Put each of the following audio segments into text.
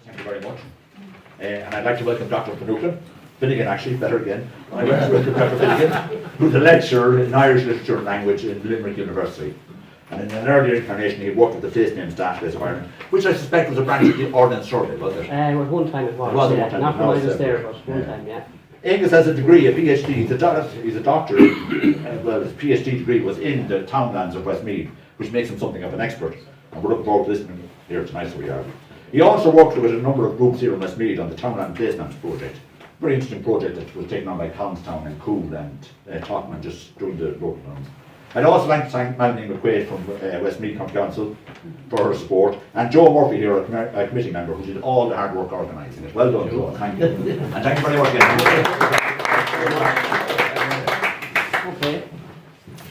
Thank you very much. And I'd like to welcome Dr. Finnegan actually, better again. I'd like to welcome Dr. Finnegan, who's a lecturer in Irish Literature and Language in Limerick University. And in an earlier incarnation, he worked with the Placenames database of Ireland, which I suspect was a branch of the Ordnance Survey, was it? Well, one time it was, One yeah. time. Not when I was there, but one time, yeah. Aengus has a degree, a PhD. He's a doctor. Well, his PhD degree was in the townlands of Westmeath, which makes him something of an expert. And we're looking forward to listening here tonight, so we are. He also worked with a number of groups here in Westmeath on the Townland Placenames project. Very interesting project that was taken on by Collinstown and Cool and Tottenham just during the local rounds. I'd also like to thank Melanie McQuaid from Westmeath County Council for her support, and Joe Murphy here, a committee member, who did all the hard work organising it. Well done, Joe. Thank you. And thank you very much again. Okay.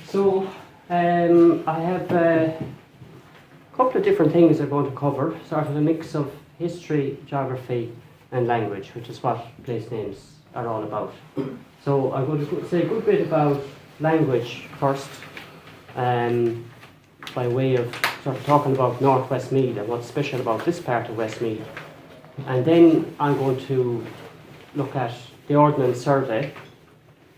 So, I have a couple of different things I'm going to cover, sort of a mix of history, geography, and language, which is what place names are all about. So I'm going to say a good bit about language first, by way of sort of talking about North Westmeath and what's special about this part of Westmeath. And then I'm going to look at the Ordnance Survey,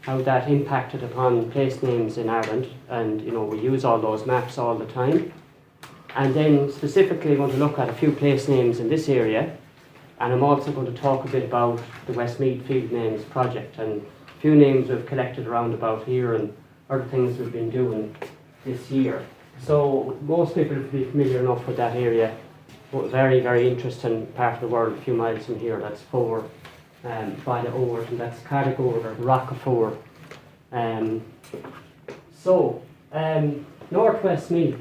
how that impacted upon place names in Ireland, and you know, we use all those maps all the time. And then specifically I'm going to look at a few place names in this area, and I'm also going to talk a bit about the Westmeath Field Names project and a few names we've collected around about here and other things we've been doing this year. So most people will be familiar enough with that area. Very, very interesting part of the world, a few miles from here. That's Fore, by the Ord, and that's Carrigord or the Rock of Fore. North Westmeath.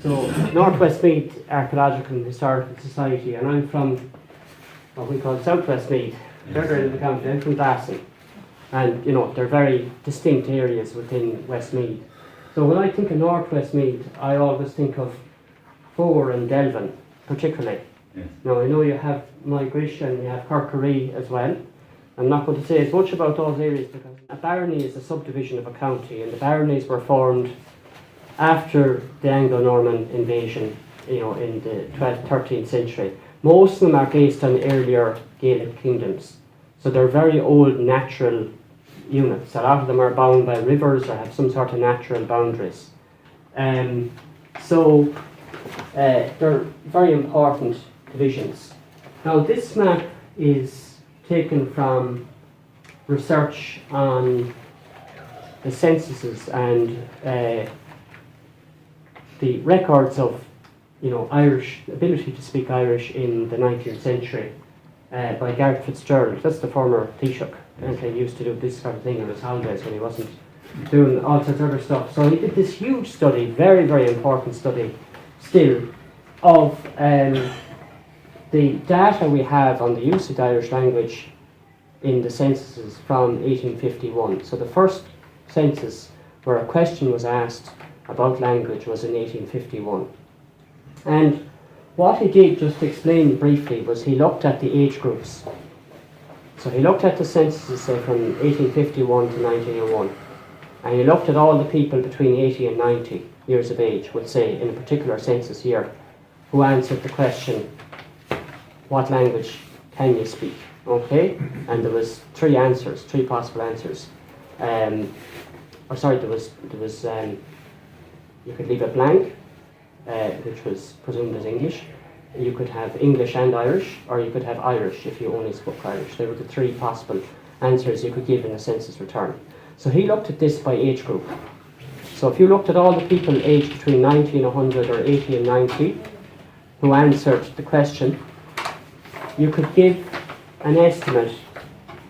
So North Westmeath Archaeological and Historical Society, and I'm from what we call South Westmeath, further in the county. I'm from Glasson. And you know, they're very distinct areas within Westmeath. So when I think of North Westmeath, I always think of Fore and Delvin, particularly. Yes. Now I know you have Migration, you have Kerkeree as well. I'm not going to say as much about those areas because a barony is a subdivision of a county, and the baronies were formed after the Anglo-Norman invasion, you know, in the 12th, 13th century. Most of them are based on earlier Gaelic kingdoms. So they're very old natural units. A lot of them are bound by rivers or have some sort of natural boundaries. They're very important divisions. Now this map is taken from research on the censuses and the records of, you know, Irish ability to speak Irish in the 19th century. By Gareth Fitzgerald. That's the former Taoiseach, and he used to do this kind of thing on his holidays when he wasn't doing all sorts of other stuff. So he did this huge study, very, very important study still, of the data we have on the use of the Irish language in the censuses from 1851. So the first census where a question was asked about language was in 1851. And what he did, just to explain briefly, was he looked at the age groups. So he looked at the censuses, say, from 1851 to 1901, and he looked at all the people between 80 and 90 years of age, would say, in a particular census year, who answered the question, what language can you speak? Okay? And there was three possible answers. You could leave it blank, which was presumed as English. You could have English and Irish, or you could have Irish if you only spoke Irish. They were the three possible answers you could give in a census return. So he looked at this by age group. So if you looked at all the people aged between 90 and 100 or 80 and 90 who answered the question, you could give an estimate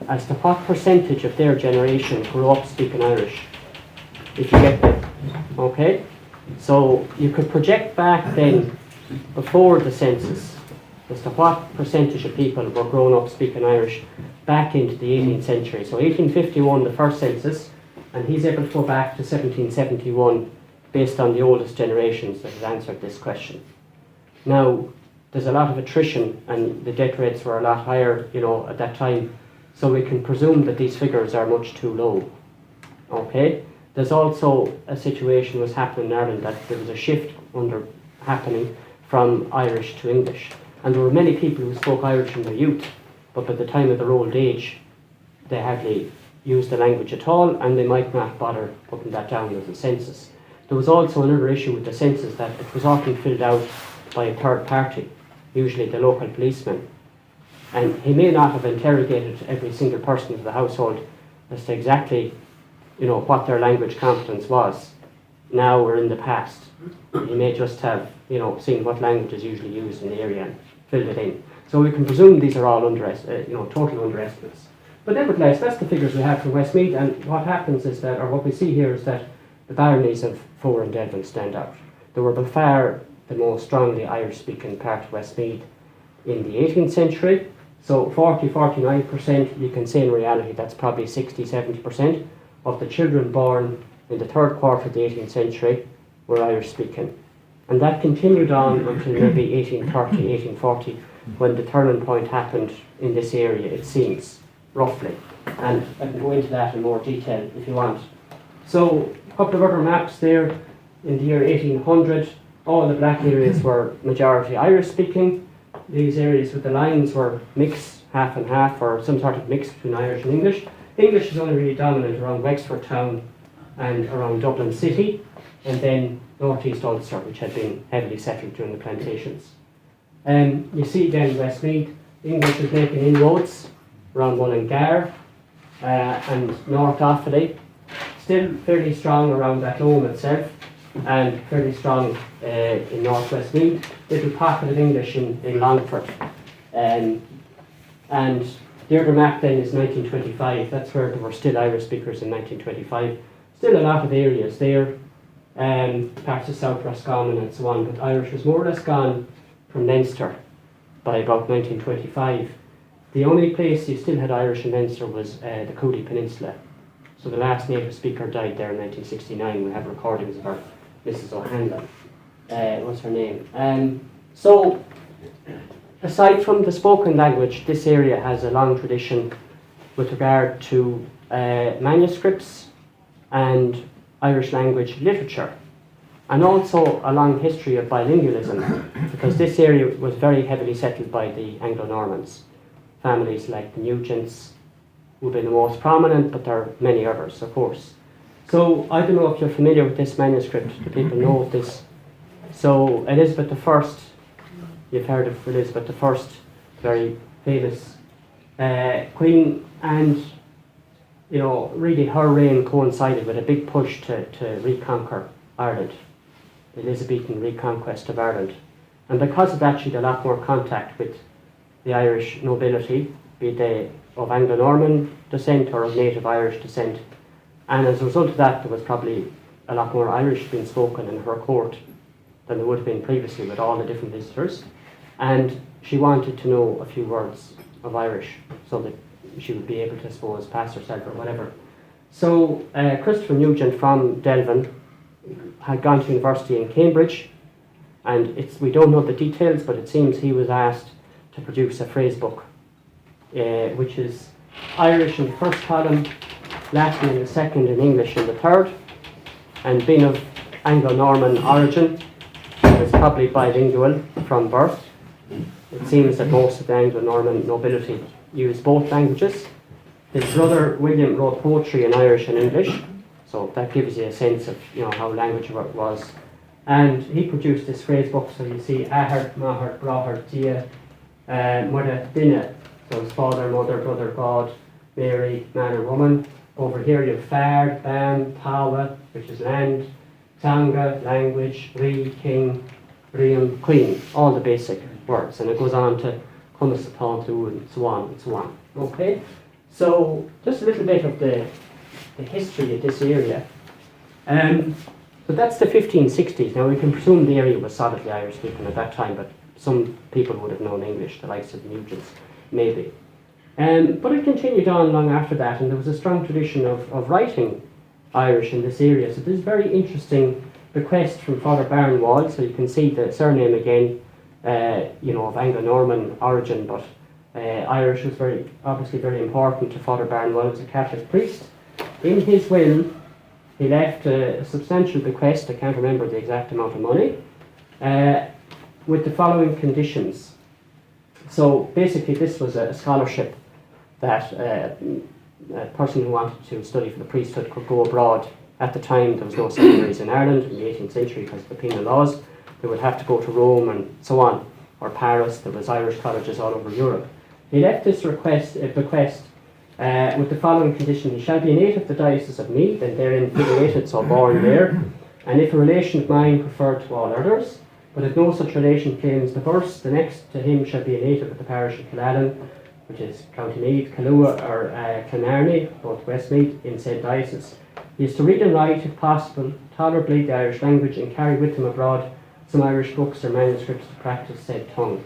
as to what percentage of their generation grew up speaking Irish, if you get that. Okay? So you could project back then, before the census, as to what percentage of people were grown up speaking Irish back into the 18th century. So 1851, the first census, and he's able to go back to 1771 based on the oldest generations that have answered this question. Now, there's a lot of attrition and the death rates were a lot higher, you know, at that time, so we can presume that these figures are much too low. Okay? There's also a situation was happening in Ireland that there was a shift happening from Irish to English. And there were many people who spoke Irish in their youth, but by the time of their old age, they hardly used the language at all, and they might not bother putting that down as a census. There was also another issue with the census, that it was often filled out by a third party, usually the local policeman. And he may not have interrogated every single person of the household as to exactly, what their language competence was, now or in the past. He may just have, seen what language is usually used in the area and filled it in. So we can presume these are all total underestimates. But nevertheless, that's the figures we have for Westmeath, and what happens is that, or what we see here is that the baronies of Fore and Delvin stand out. They were by far the most strongly Irish-speaking part of Westmeath in the 18th century. So 49%, you can say in reality that's probably 60-70% of the children born in the third quarter of the 18th century were Irish-speaking. And that continued on until maybe 1830, 1840, when the turning point happened in this area, it seems, roughly. And I can go into that in more detail if you want. So a couple of other maps there. In the year 1800, all the black areas were majority Irish-speaking. These areas with the lines were mixed, half and half, or some sort of mix between Irish and English. English is only really dominant around Wexford town and around Dublin city, and then northeast Ulster, which had been heavily settled during the plantations. You see then Westmeath, English is making inroads around Mullingar and North Offaly, still fairly strong around Athlone itself, and fairly strong in North Westmeath. Little pocket of English in Longford. And the other map then is 1925. That's where there were still Irish speakers in 1925. Still a lot of areas there, parts of South Roscommon and so on, but Irish was more or less gone from Leinster by about 1925. The only place you still had Irish in Leinster was the Cooley Peninsula. So the last native speaker died there in 1969. We have recordings of her, Mrs. O'Hanlon. What's her name? So, aside from the spoken language, this area has a long tradition with regard to manuscripts and Irish language literature, and also a long history of bilingualism, because this area was very heavily settled by the Anglo-Normans. Families like the Nugents would be the most prominent, but there are many others, of course. So I don't know if you're familiar with this manuscript. Do people know of this? So Elizabeth I, you've heard of Elizabeth I, very famous queen, and really her reign coincided with a big push to reconquer Ireland, the Elizabethan reconquest of Ireland. And because of that, she had a lot more contact with the Irish nobility, be they of Anglo-Norman descent or of native Irish descent. And as a result of that, there was probably a lot more Irish being spoken in her court than there would have been previously with all the different visitors. And she wanted to know a few words of Irish so that she would be able to, I suppose, pass herself or whatever. So Christopher Nugent from Delvin had gone to university in Cambridge, and we don't know the details, but it seems he was asked to produce a phrase book, which is Irish in the first column, Latin in the second, and English in the third. And being of Anglo-Norman origin, he was probably bilingual from birth. It seems that most of the Anglo-Norman nobility used both languages. His brother William wrote poetry in Irish and English, so that gives you a sense of how language was. And he produced this phrase book, so you see Ahar, Mahar, Brahar, Dia, Mother, Dinna, so his father, mother, brother, God, Mary, man or woman. Over here you have Fard, Ban, Tawa, which is land, Tanga, language, Ri, king, Riam, queen, all the basic words. And it goes on to Cumas, Tantu, and so on and so on. Okay? So just a little bit of the history of this area. So that's the 1560s. Now we can presume the area was solidly Irish speaking at that time, but some people would have known English, the likes of the Nugents, maybe. But it continued on long after that, and there was a strong tradition of writing Irish in this area. So this is very interesting bequest from Father Barnwall. So you can see the surname again, of Anglo-Norman origin, but Irish was obviously very important to Father Barnwall as a Catholic priest. In his will, he left a substantial bequest, I can't remember the exact amount of money, with the following conditions. So basically this was a scholarship that a person who wanted to study for the priesthood could go abroad. At the time there was no seminaries in Ireland in the 18th century because of the penal laws. They would have to go to Rome and so on, or Paris. There was Irish colleges all over Europe. He left this bequest with the following condition: he shall be a native of the Diocese of Meath and therein filiated, so born there, and if a relation of mine preferred to all others, but if no such relation claims the first, the next to him shall be a native of the parish of Killallen, which is County Meath, Callua or Clonarney, both Westmeath, in said diocese. He is to read and write, if possible, tolerably the Irish language and carry with him abroad some Irish books or manuscripts to practice said tongue.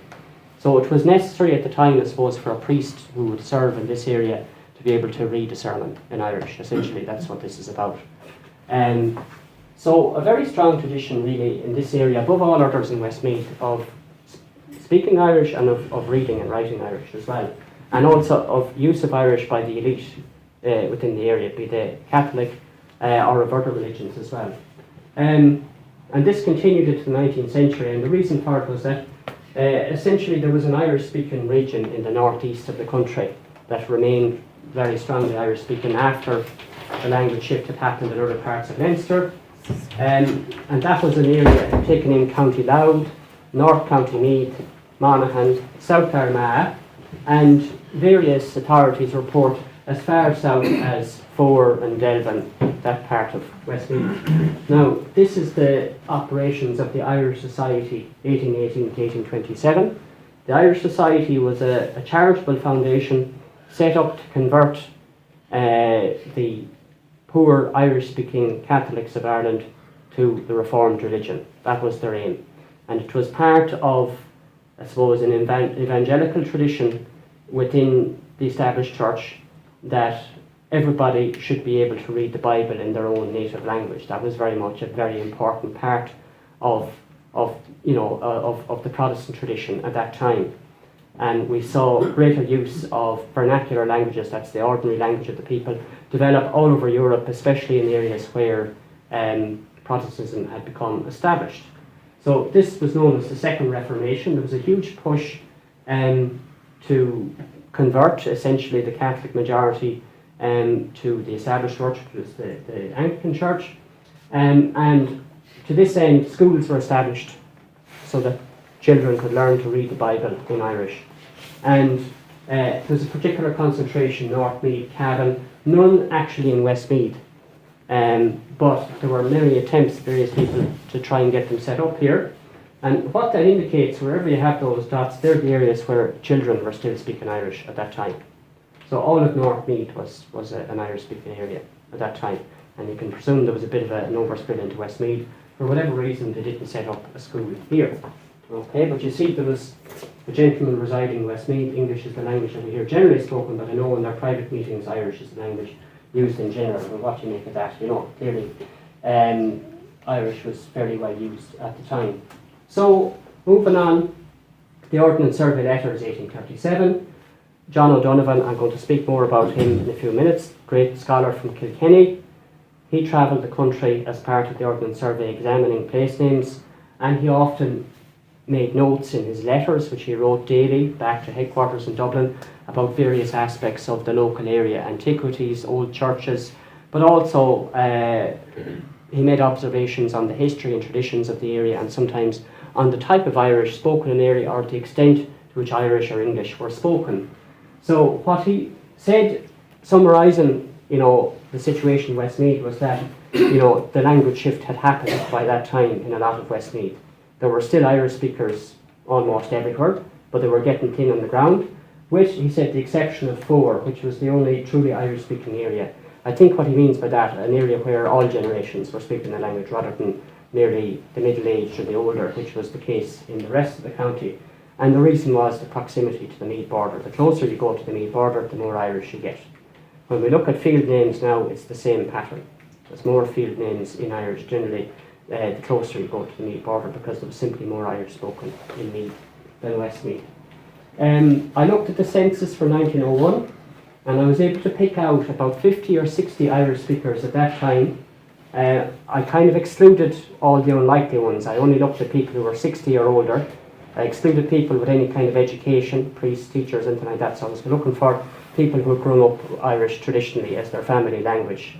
So it was necessary at the time, I suppose, for a priest who would serve in this area to be able to read a sermon in Irish. Essentially, that's what this is about. So a very strong tradition really in this area, above all others in Westmeath, of speaking Irish and of reading and writing Irish as well. And also of use of Irish by the elite within the area, be they Catholic or of other religions as well. And this continued into the 19th century, and the reason for it was that essentially there was an Irish-speaking region in the northeast of the country that remained very strongly Irish-speaking after the language shift had happened in other parts of Leinster. And that was an area taken in County Louth, North County Meath, Monaghan, South Armagh, and various authorities report as far south as Fore and Delvin, that part of Westmeath. Now, this is the operations of the Irish Society, 1818 to 1827. The Irish Society was a charitable foundation set up to convert the poor Irish-speaking Catholics of Ireland to the Reformed religion. That was their aim. And it was part of, I suppose, an evangelical tradition within the established church that everybody should be able to read the Bible in their own native language. That was very much a very important part of the Protestant tradition at that time. And we saw greater use of vernacular languages, that's the ordinary language of the people, develop all over Europe, especially in areas where Protestantism had become established. So this was known as the Second Reformation. There was a huge push to convert essentially the Catholic majority to the established church, which was the Anglican Church. And to this end, schools were established so that children could learn to read the Bible in Irish. And there was a particular concentration, North Meath, Cavan, none actually in Westmeath. But there were many attempts, various people, to try and get them set up here. And what that indicates, wherever you have those dots, they're the areas where children were still speaking Irish at that time. So all of North Meath was an Irish-speaking area at that time. And you can presume there was a bit of an overspill into Westmeath. For whatever reason, they didn't set up a school here. Okay, but you see there was a gentleman residing in Westmeath. English is the language that we hear generally spoken, but I know in their private meetings Irish is the language used in general. And what do you make of that? You know, clearly Irish was fairly well used at the time. So, moving on, the Ordnance Survey Letters, 1837. John O'Donovan, I'm going to speak more about him in a few minutes, great scholar from Kilkenny. He travelled the country as part of the Ordnance Survey examining place names, and he often made notes in his letters, which he wrote daily back to headquarters in Dublin, about various aspects of the local area, antiquities, old churches, but also he made observations on the history and traditions of the area, and sometimes on the type of Irish spoken in the area or the extent to which Irish or English were spoken. So what he said, summarising, the situation in Westmeath, was that, the language shift had happened by that time in a lot of Westmeath. There were still Irish speakers almost everywhere, but they were getting thin on the ground, with, he said, the exception of Fore, which was the only truly Irish-speaking area. I think what he means by that, an area where all generations were speaking the language rather than merely the middle-aged or the older, which was the case in the rest of the county. And the reason was the proximity to the Meath border. The closer you go to the Meath border, the more Irish you get. When we look at field names now, it's the same pattern. There's more field names in Irish generally the closer you go to the Meath border, because there was simply more Irish spoken in Meath than Westmeath. I looked at the census for 1901, and I was able to pick out about 50 or 60 Irish speakers at that time. I kind of excluded all the unlikely ones. I only looked at people who were 60 or older, I excluded people with any kind of education, priests, teachers, anything like that. So I was looking for people who had grown up Irish traditionally as their family language.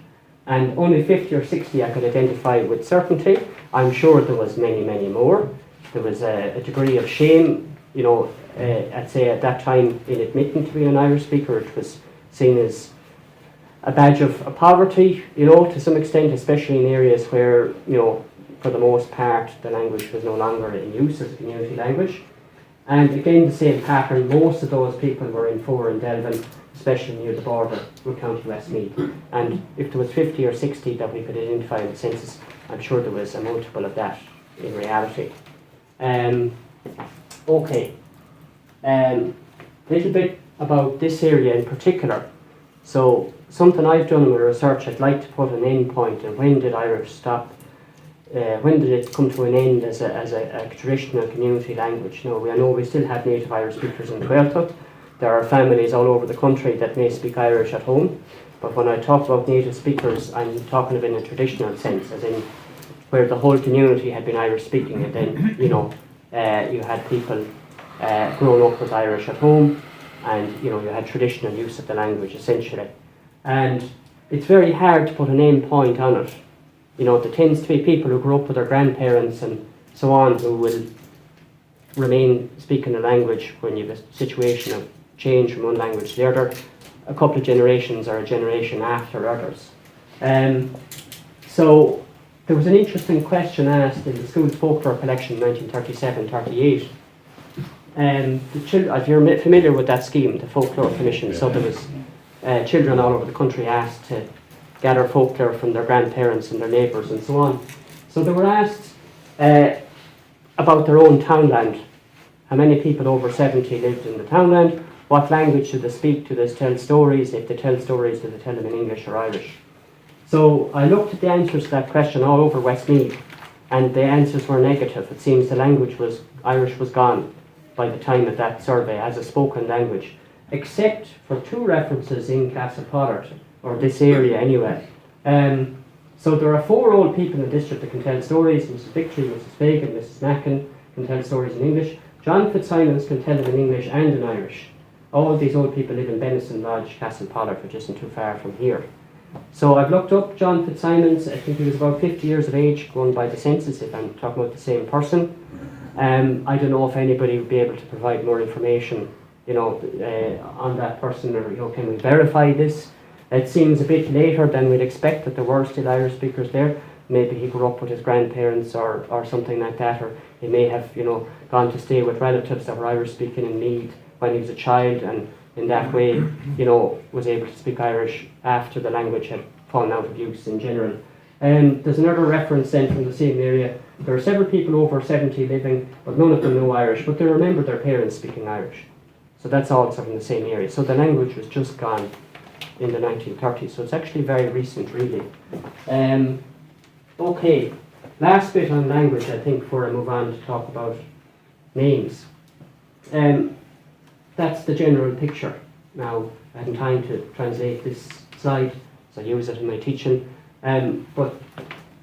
And only 50 or 60 I could identify with certainty. I'm sure there was many, many more. There was a degree of shame, you know, I'd say at that time in admitting to being an Irish speaker. It was seen as a badge of poverty, you know, to some extent, especially in areas where, you know, for the most part, the language was no longer in use as a community language. And again, the same pattern, most of those people were in Fore and Delvin, especially near the border with County Westmeath. And if there was 50 or 60 that we could identify in the census, I'm sure there was a multiple of that in reality. Okay, a little bit about this area in particular. So something I've done in my research, I'd like to put an end point, and when did Irish stop? When did it come to an end as a traditional community language? Now, I know we still have native Irish speakers in Gaeltacht. There are families all over the country that may speak Irish at home, but when I talk about native speakers, I'm talking of in a traditional sense, as in where the whole community had been Irish speaking, and then, you know, you had people grown up with Irish at home, and, you know, you had traditional use of the language essentially. And it's very hard to put an end point on it. You know, there tends to be people who grew up with their grandparents and so on who will remain speaking the language when you have a situation of change from one language to the other, a couple of generations or a generation after others. So there was an interesting question asked in the school's folklore collection in 1937-38. If you're familiar with that scheme, the folklore commission, so there was children all over the country asked to gather folklore from their grandparents and their neighbours and so on. So they were asked about their own townland. How many people over 70 lived in the townland? What language do they speak? Do they tell stories? If they tell stories, do they tell them in English or Irish? So I looked at the answers to that question all over Westmeath, and the answers were negative. It seems the Irish was gone by the time of that survey as a spoken language, except for 2 references in caSTLEPOLLARD, or this area anyway. So there are 4 old people in the district that can tell stories. Mrs. Victory, Mrs. Finnegan, Mrs. Mackin can tell stories in English. John Fitzsimons can tell them in English and in Irish. All of these old people live in Benison Lodge, caSTLEPOLLARD, which isn't too far from here. So I've looked up John Fitzsimons. I think he was about 50 years of age, going by the census, if I'm talking about the same person. I don't know if anybody would be able to provide more information, you know, on that person, or, you know, can we verify this? It seems a bit later than we'd expect that there were still Irish speakers there. Maybe he grew up with his grandparents or something like that, or he may have, you know, gone to stay with relatives that were Irish speaking in Meath when he was a child, and in that way, you know, was able to speak Irish after the language had fallen out of use in general. There's another reference then from the same area. There are several people over 70 living, but none of them know Irish, but they remember their parents speaking Irish. So that's also from the same area. So the language was just gone in the 1930s, so it's actually very recent, really. Okay, last bit on language, I think, before I move on to talk about names. That's the general picture. Now, I haven't time to translate this slide, so I use it in my teaching. But,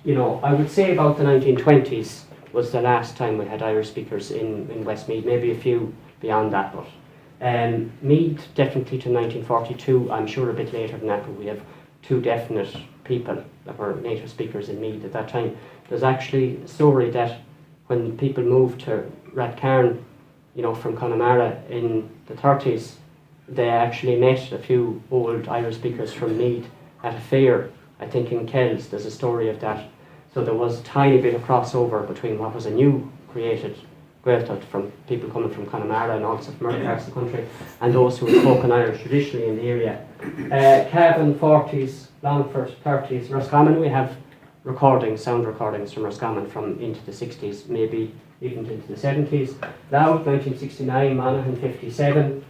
you know, I would say about the 1920s was the last time we had Irish speakers in Westmeath, maybe a few beyond that, but Meath definitely to 1942. I'm sure a bit later than that, but we have 2 definite people that were native speakers in Meath at that time. There's actually a story that when people moved to Rathcarn, you know, from Connemara in the 30s, they actually met a few old Irish speakers from Meath at a fair, I think in Kells. There's a story of that. So there was a tiny bit of crossover between what was a new created Gaeltacht from people coming from Connemara and also from other parts of the country, and those who had spoken Irish traditionally in the area. Cavan 40s, Longford 30s, Roscommon, we have recordings, sound recordings from Roscommon from into the 60s, maybe even into the 70s. Louth 1969, Monaghan 57,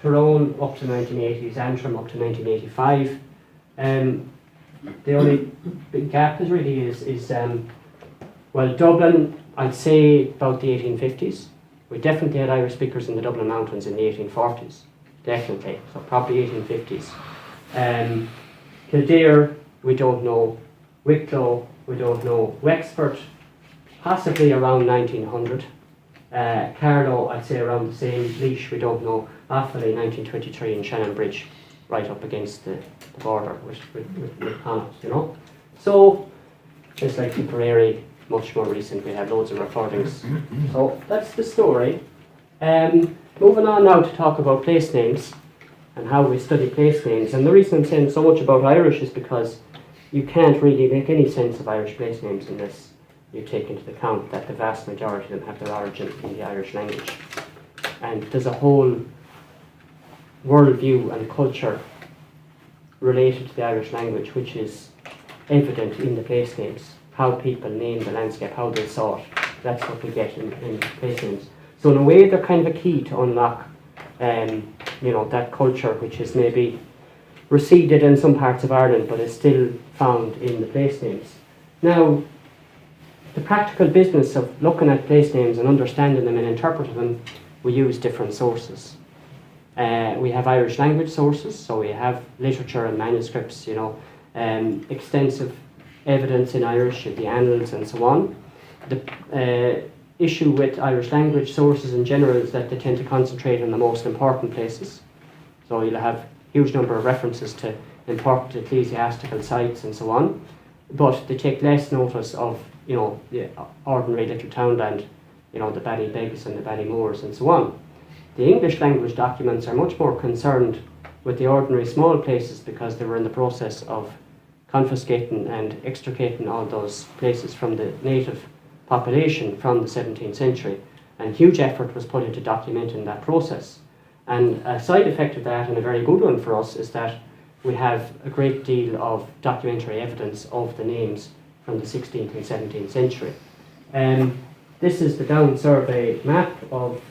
Tyrone up to 1980s, Antrim up to 1985. The only big gap is really well, Dublin, I'd say about the 1850s. We definitely had Irish speakers in the Dublin Mountains in the 1840s, definitely, so probably 1850s. Kildare, we don't know. Wicklow, we don't know. Wexford, possibly around 1900. Carlow, I'd say around the same, Leash, we don't know, Offaly 1923 in Shannon Bridge, right up against the border with Connacht, you know. So, it's like Tipperary, much more recent, we have loads of recordings. So, that's the story. Moving on now to talk about place names and how we study place names. And the reason I'm saying so much about Irish is because you can't really make any sense of Irish place names unless you take into account that the vast majority of them have their origin in the Irish language. And there's a whole worldview and culture related to the Irish language which is evident in the place names, how people name the landscape, how they saw it. That's what we get in place names. So in a way, they're kind of a key to unlock, that culture which is maybe receded in some parts of Ireland, but is still found in the place names. Now, the practical business of looking at place names and understanding them and interpreting them, we use different sources. We have Irish language sources, so we have literature and manuscripts, extensive evidence in Irish, the annals and so on. The issue with Irish language sources in general is that they tend to concentrate on the most important places. So you'll have a huge number of references to important ecclesiastical sites and so on, but they take less notice of, the ordinary little townland, the Ballybegs and the Ballymoors and so on. The English language documents are much more concerned with the ordinary small places because they were in the process of confiscating and extricating all those places from the native population from the 17th century, and huge effort was put into documenting that process. And a side effect of that, and a very good one for us, is that we have a great deal of documentary evidence of the names from the 16th and 17th century. This is the Down Survey map of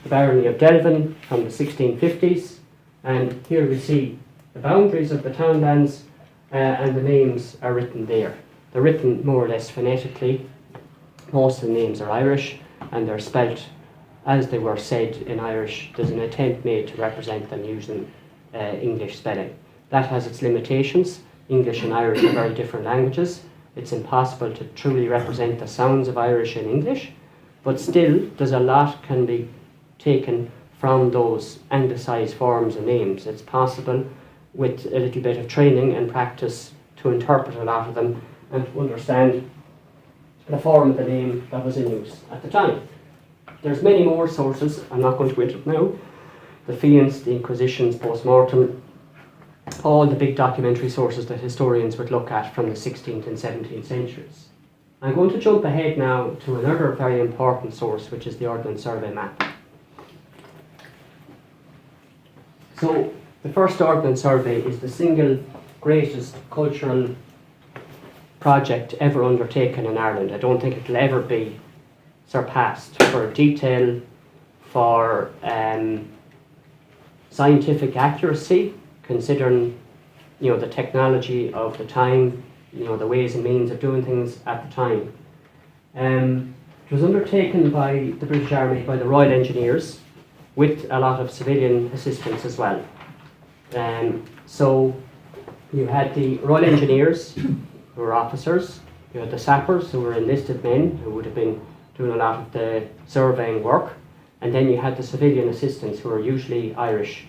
the barony of Delvin from the 1650s, and here we see the boundaries of the townlands, and the names are written there. They're written more or less phonetically. Most of the names are Irish, and they're spelt as they were said in Irish. There's an attempt made to represent them using English spelling. That has its limitations. English and Irish are very different languages. It's impossible to truly represent the sounds of Irish in English, but still there's a lot can be taken from those anglicised forms of names. It's possible with a little bit of training and practice to interpret a lot of them and to understand the form of the name that was in use at the time. There's many more sources, I'm not going to go into it now. The Fians, the Inquisitions, post-mortem, all the big documentary sources that historians would look at from the 16th and 17th centuries. I'm going to jump ahead now to another very important source, which is the Ordnance Survey map. So, the first Ordnance Survey is the single greatest cultural project ever undertaken in Ireland. I don't think it'll ever be surpassed for detail, for scientific accuracy, considering the technology of the time, the ways and means of doing things at the time. It was undertaken by the British Army, by the Royal Engineers, with a lot of civilian assistance as well. So you had the Royal Engineers, who were officers, you had the sappers, who were enlisted men, who would have been doing a lot of the surveying work, and then you had the civilian assistants, who were usually Irish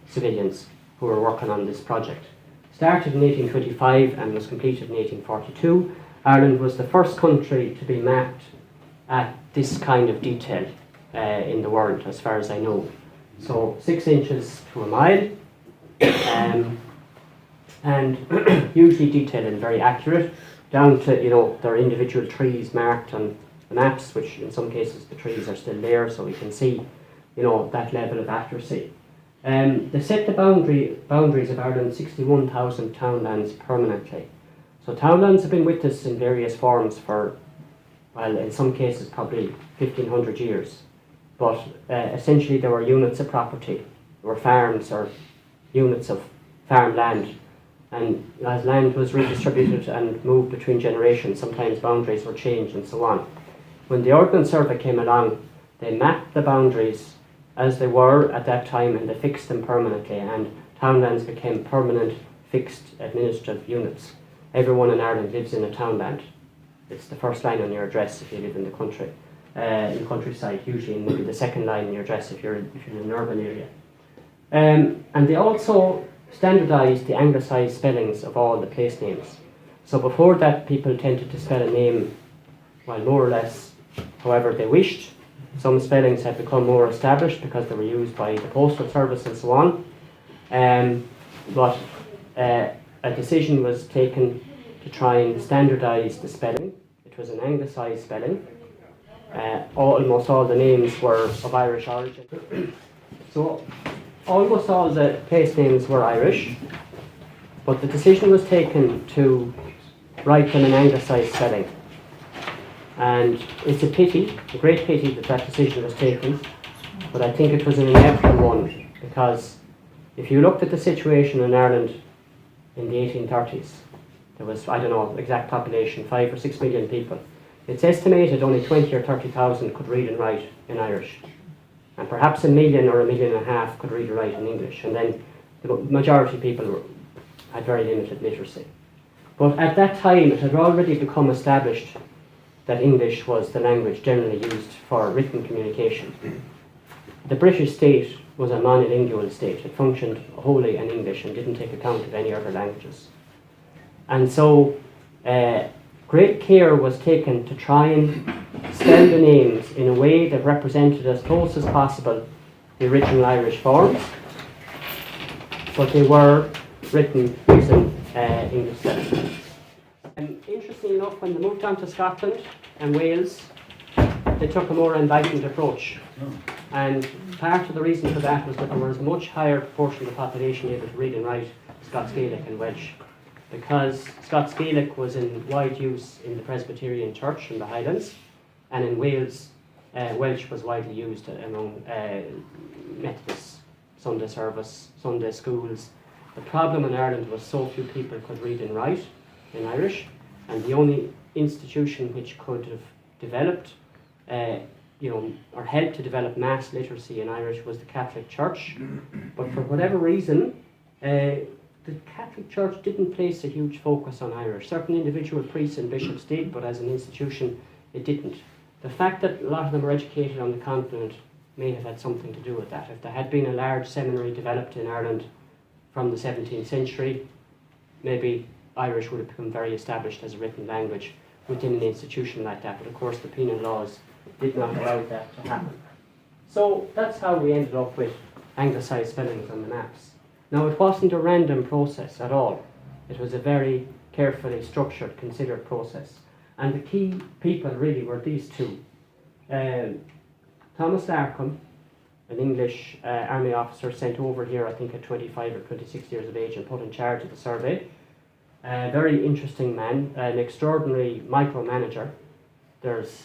civilians who were working on this project. Started in 1825 and was completed in 1842. Ireland was the first country to be mapped at this kind of detail in the world, as far as I know. So 6 inches to a mile, and hugely detailed and very accurate, down to there are individual trees marked on the maps, which in some cases the trees are still there, so we can see that level of accuracy. They set the boundaries of Ireland's 61,000 townlands permanently. So townlands have been with us in various forms for, well, in some cases probably 1,500 years. But essentially there were units of property, there were farms or units of farmland. And as land was redistributed and moved between generations, sometimes boundaries were changed and so on. When the Ordnance Survey came along, they mapped the boundaries as they were at that time, and they fixed them permanently, and townlands became permanent, fixed administrative units. Everyone in Ireland lives in a townland. It's the first line on your address if you live in the country. in countryside, usually in maybe the second line in your address if you're in an urban area. And they also standardised the anglicised spellings of all the place names. So before that, people tended to spell a name, well, more or less however they wished. Some spellings had become more established because they were used by the postal service and so on. But a decision was taken to try and standardise the spelling. It was an anglicised spelling. Almost all the names were of Irish origin. So almost all the place names were Irish, but the decision was taken to write them in anglicised spelling. And it's a pity, a great pity that that decision was taken, but I think it was an inevitable one, because if you looked at the situation in Ireland in the 1830s, there was, I don't know, exact population, 5 or 6 million people. It's estimated only 20 or 30,000 could read and write in Irish. And perhaps 1 million or 1.5 million could read and write in English. And then the majority of people had very limited literacy. But at that time, it had already become established that English was the language generally used for written communication. The British state was a monolingual state. It functioned wholly in English and didn't take account of any other languages. And so great care was taken to try and spell the names in a way that represented as close as possible the original Irish forms, but they were written using English spelling. Interestingly enough, when they moved on to Scotland and Wales, they took a more enlightened approach. And part of the reason for that was that there was a much higher proportion of the population able to read and write Scots Gaelic and Welsh, because Scots Gaelic was in wide use in the Presbyterian Church in the Highlands, and in Wales, Welsh was widely used among Methodists, Sunday service, Sunday schools. The problem in Ireland was so few people could read and write in Irish, and the only institution which could have developed, or helped to develop mass literacy in Irish was the Catholic Church. But for whatever reason, the Catholic Church didn't place a huge focus on Irish. Certain individual priests and bishops did, but as an institution, it didn't. The fact that a lot of them were educated on the continent may have had something to do with that. If there had been a large seminary developed in Ireland from the 17th century, maybe Irish would have become very established as a written language within an institution like that. But of course, the penal laws did not allow that to happen. So that's how we ended up with anglicised spellings on the maps. Now, it wasn't a random process at all. It was a very carefully structured, considered process. And the key people really were these two. Thomas Larkham, an English army officer sent over here, I think at 25 or 26 years of age, and put in charge of the survey. A very interesting man, an extraordinary micromanager. There's,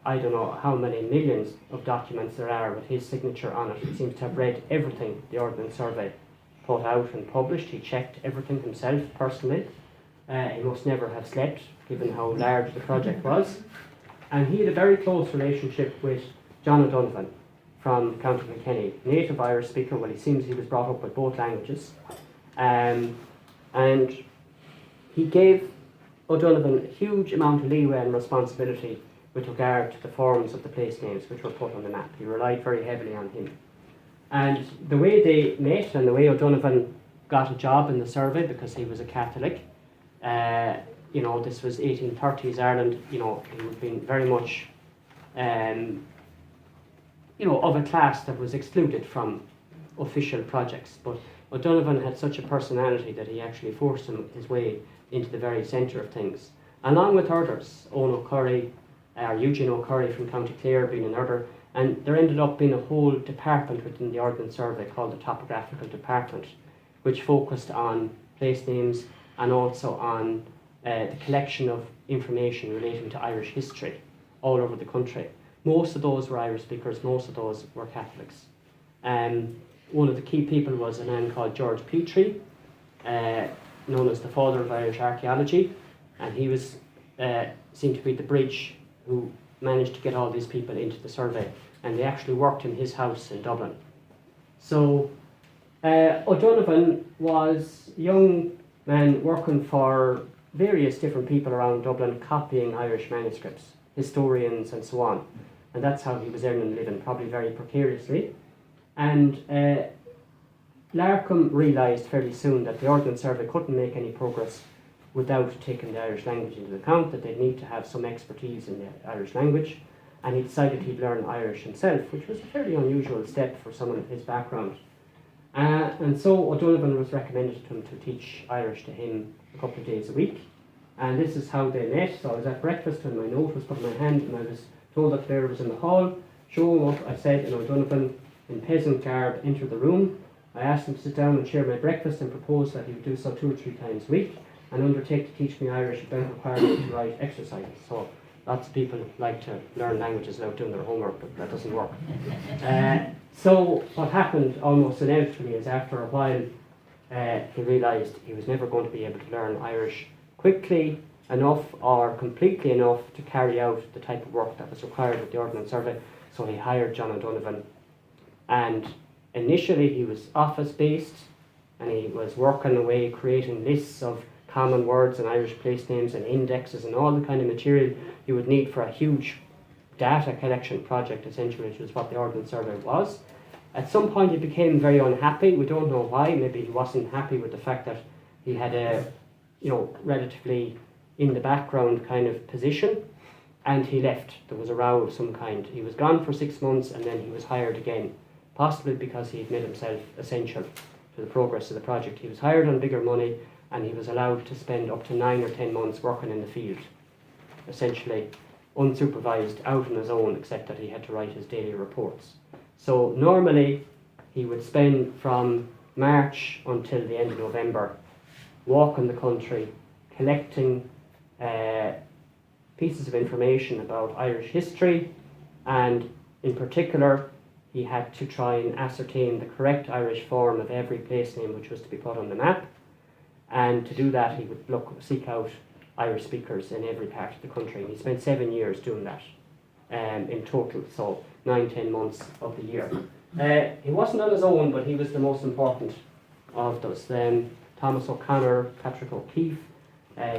I don't know how many millions of documents there are with his signature on it. He seems to have read everything the Ordnance Survey put out and published. He checked everything himself personally. He must never have slept, given how large the project was. And he had a very close relationship with John O'Donovan from County Kilkenny, native Irish speaker. Well, it seems he was brought up with both languages. And he gave O'Donovan a huge amount of leeway and responsibility with regard to the forms of the place names which were put on the map. He relied very heavily on him. And the way they met and the way O'Donovan got a job in the survey, because he was a Catholic, this was 1830s Ireland, he would have been very much, of a class that was excluded from official projects. But O'Donovan had such a personality that he actually forced his way into the very centre of things, along with others, Eugene O'Curry from County Clare being another, and there ended up being a whole department within the Ordnance Survey called the Topographical Department, which focused on place names and also on the collection of information relating to Irish history all over the country. Most of those were Irish speakers, most of those were Catholics. One of the key people was a man called George Petrie, known as the father of Irish archaeology, and he was seemed to be the bridge who managed to get all these people into the survey, and they actually worked in his house in Dublin. So O'Donovan was a young man working for various different people around Dublin, copying Irish manuscripts. historians and so on. And that's how he was earning a living, probably very precariously. And Larkham realised fairly soon that the Ordnance Survey couldn't make any progress without taking the Irish language into account, that they'd need to have some expertise in the Irish language, and he decided he'd learn Irish himself, which was a fairly unusual step for someone of his background. And so O'Donovan was recommended to him to teach Irish to him a couple of days a week, and this is how they met. So I was at breakfast and my note was put in my hand, and I was told that Claire was in the hall. Show him up, I said, and O'Donovan, in peasant garb, entered the room. I asked him to sit down and share my breakfast and proposed that he would do so 2 or 3 times a week and undertake to teach me Irish without requiring me to write exercises. So lots of people like to learn languages without doing their homework, but that doesn't work. So what happened almost inevitably is after a while he realised he was never going to be able to learn Irish quickly enough or completely enough to carry out the type of work that was required with the Ordnance Survey. So he hired John O'Donovan, and initially he was office based and he was working away creating lists of common words and Irish place names and indexes and all the kind of material you would need for a huge data collection project, essentially, which was what the Ordnance Survey was. At some point he became very unhappy. We don't know why. Maybe he wasn't happy with the fact that he had a relatively in the background kind of position, and he left. There was a row of some kind. He was gone for 6 months and then he was hired again, possibly because he had made himself essential to the progress of the project. He was hired on bigger money and he was allowed to spend up to 9 or 10 months working in the field, essentially unsupervised, out on his own, except that he had to write his daily reports. So normally he would spend from March until the end of November walking the country, collecting pieces of information about Irish history, and in particular he had to try and ascertain the correct Irish form of every place name which was to be put on the map, and to do that he would seek out Irish speakers in every part of the country, and he spent 7 years doing that in total, so 9-10 months of the year. He wasn't on his own, but he was the most important of those. Thomas O'Connor, Patrick O'Keefe,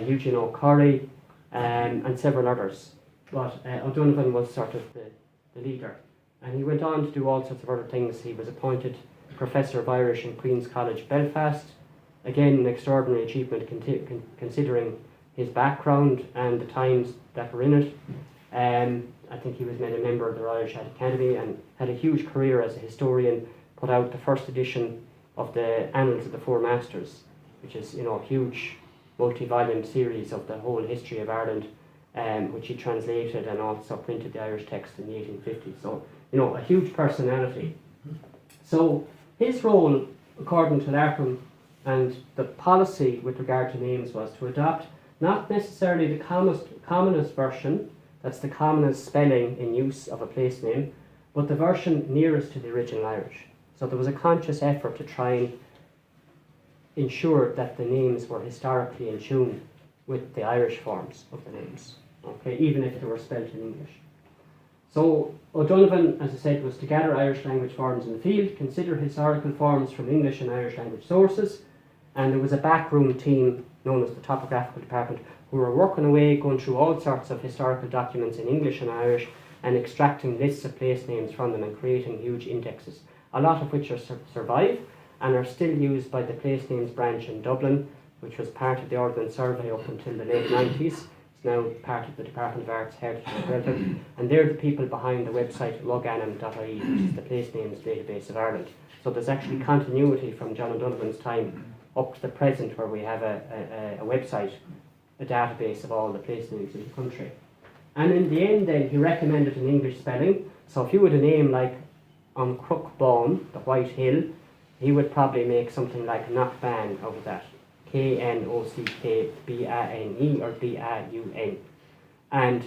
Eugene O'Curry, and several others. But O'Donovan was sort of the leader. And he went on to do all sorts of other things. He was appointed Professor of Irish in Queen's College, Belfast. Again, an extraordinary achievement considering his background and the times that were in it. I think he was made a member of the Royal Academy and had a huge career as a historian, put out the first edition of the Annals of the Four Masters, which is a huge multi-volume series of the whole history of Ireland, which he translated and also printed the Irish text in the 1850s. So, a huge personality. So his role, according to Larkham, and the policy with regard to names was to adopt not necessarily the commonest version, that's the commonest spelling in use of a place name, but the version nearest to the original Irish. So there was a conscious effort to try and ensure that the names were historically in tune with the Irish forms of the names, okay, even if they were spelled in English. So O'Donovan, as I said, was to gather Irish language forms in the field, consider historical forms from English and Irish language sources, and there was a backroom team known as the Topographical Department who were working away, going through all sorts of historical documents in English and Irish and extracting lists of place names from them and creating huge indexes, a lot of which are survive and are still used by the Place Names branch in Dublin, which was part of the Ordnance Survey up until the late 90s. It's now part of the Department of Arts, Heritage and Development, and they're the people behind the website loganum.ie, which is the Place Names database of Ireland. So there's actually continuity from John O'Donovan's time up to the present, where we have a website, a database of all the place names in the country. And in the end then, he recommended an English spelling. So if you had a name like on Crookbawn, the White Hill, he would probably make something like Knockban out of that. Knockbane or Baun. And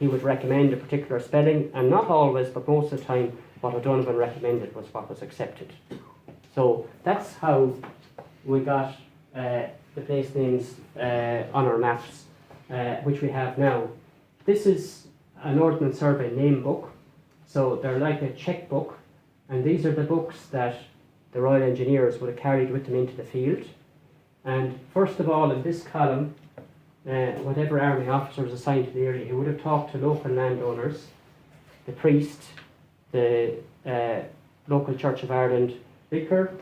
he would recommend a particular spelling, and not always, but most of the time, what O'Donovan recommended was what was accepted. So that's how we got the place names on our maps, which we have now. This is an Ordnance Survey name book, so they're like a checkbook, and these are the books that the Royal Engineers would have carried with them into the field. And first of all, in this column, whatever army officer was assigned to the area, he would have talked to local landowners, the priest, the local Church of Ireland vicar,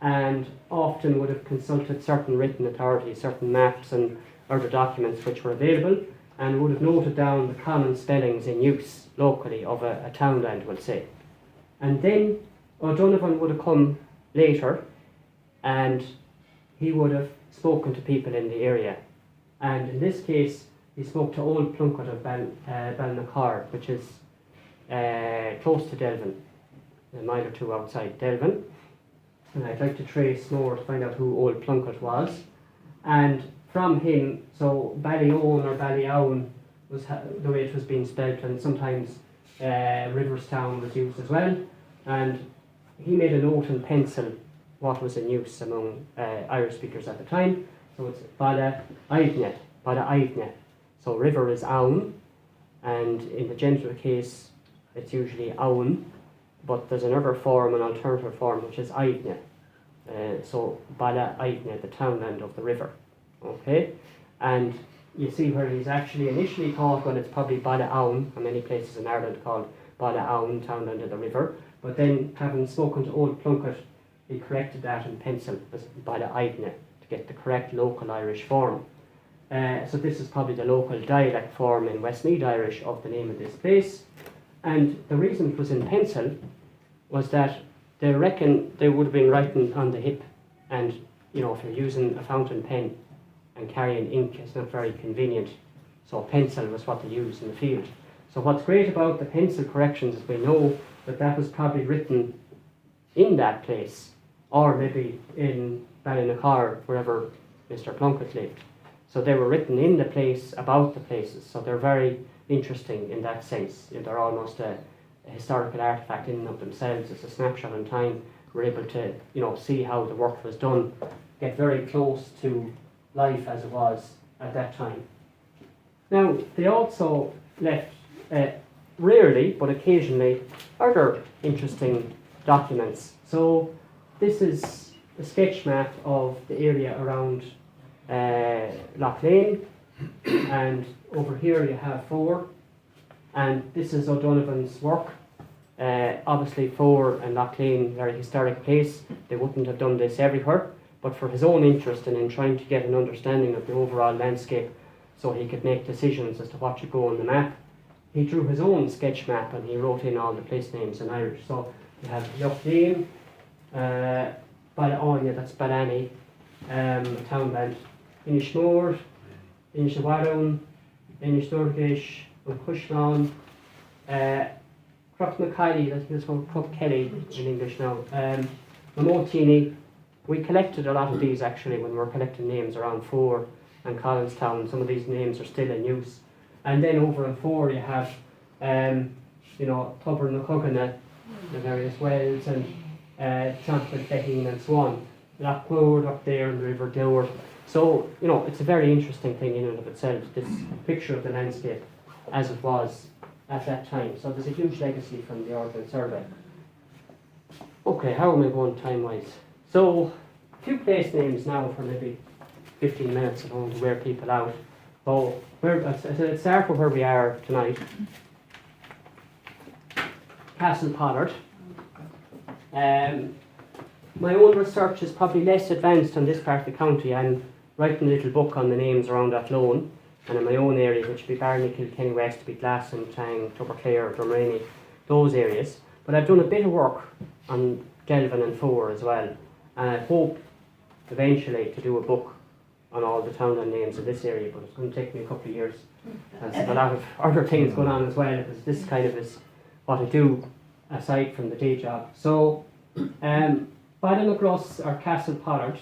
and often would have consulted certain written authorities, certain maps and other documents which were available, and would have noted down the common spellings in use locally of a townland, we'll say. And then O'Donovan would have come later, and he would have spoken to people in the area. And in this case, he spoke to Old Plunkett of Balnacar, which is close to Delvin, a mile or two outside Delvin. And I'd like to trace more to find out who Old Plunkett was. And from him, so Ballyown or Ballyown was the way it was being spelled, and sometimes Riverstown was used as well. And he made a note in pencil what was in use among Irish speakers at the time. So it's Bala Aivne. So river is Aun, and in the genitive case, it's usually Aun, but there's another form, an alternative form, which is Aivne. So Bala Aivne, the townland of the river. Okay, and you see where he's actually initially thought, well, it's probably Bala Aun, and many places in Ireland called Bala Aun, townland of the river. But then, having spoken to Old Plunkett, he corrected that in pencil as Bala Aivne to get the correct local Irish form. So this is probably the local dialect form in Westmeath Irish of the name of this place. And the reason it was in pencil was that they reckon they would have been writing on the hip, and you know, if you're using a fountain pen and carrying ink, it's not very convenient. So pencil was what they used in the field. So what's great about the pencil corrections is we know that that was probably written in that place, or maybe in Ballynacar, wherever Mr. Plunkett lived. So they were written in the place, about the places. So they're very interesting in that sense. They're almost a historical artifact in and of themselves. It's a snapshot in time. We're able to, you know, see how the work was done, get very close to life as it was at that time. Now, they also left, rarely, but occasionally, other interesting documents. So this is a sketch map of the area around Lough Lane, and over here you have Fore, and this is O'Donovan's work. Obviously Fore and Lough Lane, very historic place. They wouldn't have done this everywhere, but for his own interest and in trying to get an understanding of the overall landscape so he could make decisions as to what should go on the map, he drew his own sketch map and he wrote in all the place names in Irish. So you have Lough Lane, that's Ballany, townland, Inishmore, Inishawadon, Inishdorgish, Cushlan, Crockmackelly, that's called Crockkelly in English now, Mamotini. We collected a lot of these actually when we were collecting names around Fore and Collinstown. Some of these names are still in use. And then over in Fore you have, you know, Tubber na Coganna, the various wells, and Champlain Feheen and so on. Loch Clwyd up there in the River Dowr. So, you know, it's a very interesting thing in and of itself, this picture of the landscape as it was at that time. So there's a huge legacy from the Ordnance Survey. Okay, how am I going time-wise? So, a few place names now for maybe 15 minutes. I don't want to wear people out. So, let's start with where we are tonight. caSTLEPOLLARD. My own research is probably less advanced on this part of the county. I'm writing a little book on the names around Athlone, and in my own area, which would be Barney, Kilkenny West, be Glasson, Tang, Tubberclare, Drumraney, those areas. But I've done a bit of work on Delvin and Fore as well, and I hope eventually to do a book on all the townland names in this area, but it's going to take me a couple of years. There's a lot of other things going on as well, because this kind of is what I do aside from the day job. So, Ballinacross or caSTLEPOLLARD.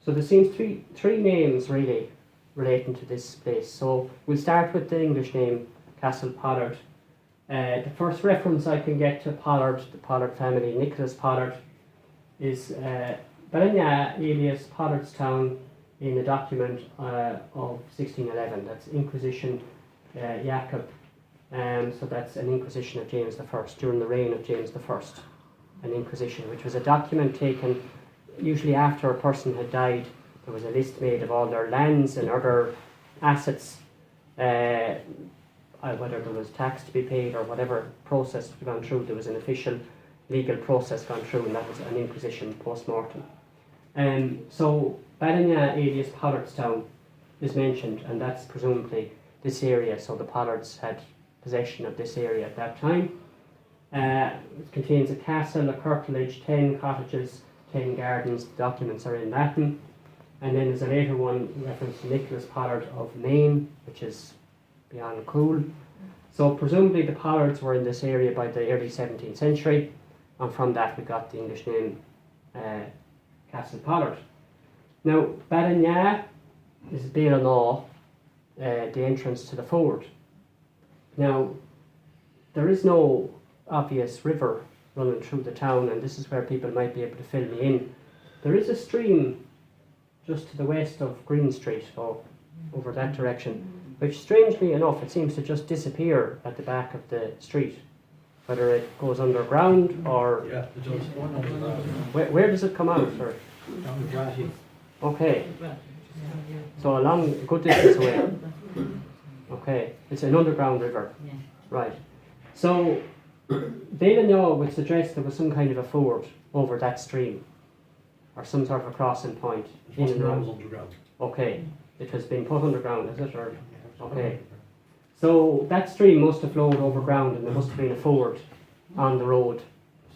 So there seems three names really relating to this place. So we'll start with the English name caSTLEPOLLARD. The first reference I can get to Pollard, the Pollard family, Nicholas Pollard, is Ballinya alias Pollardstown in a document of 1611. That's Inquisition Jacob. So that's an Inquisition of James I, during the reign of James I. An Inquisition, which was a document taken usually after a person had died there was a list made of all their lands and other assets, whether there was tax to be paid or whatever process was gone through. There was an official legal process gone through, and that was an inquisition post-mortem. So Ballina alias Pollardstown is mentioned, and that's presumably this area, so the Pollards had possession of this area at that time. It contains a castle, a curtilage, 10 cottages, 10 gardens. The documents are in Latin. And then there's a later one reference to Nicholas Pollard of Nanes, which is beyond cool. So presumably the Pollards were in this area by the early 17th century, and from that we got the English name caSTLEPOLLARD. Now Ballina is Béalaw, the entrance to the ford. Now there is no obvious river running through the town, and this is where people might be able to fill me in. There is a stream just to the west of Green Street, or over that direction, which strangely enough it seems to just disappear at the back of the street, whether it goes underground or... Yeah, it does. One underground. Where does it come out? Or? Down the Graham. Okay, so along a good distance away. Okay, it's an underground river. Right. So Béalaw would suggest there was some kind of a ford over that stream, or some sort of a crossing point in and around. Underground. Okay, it has been put underground, is it? Or okay, so that stream must have flowed over ground, and there must have been a ford on the road.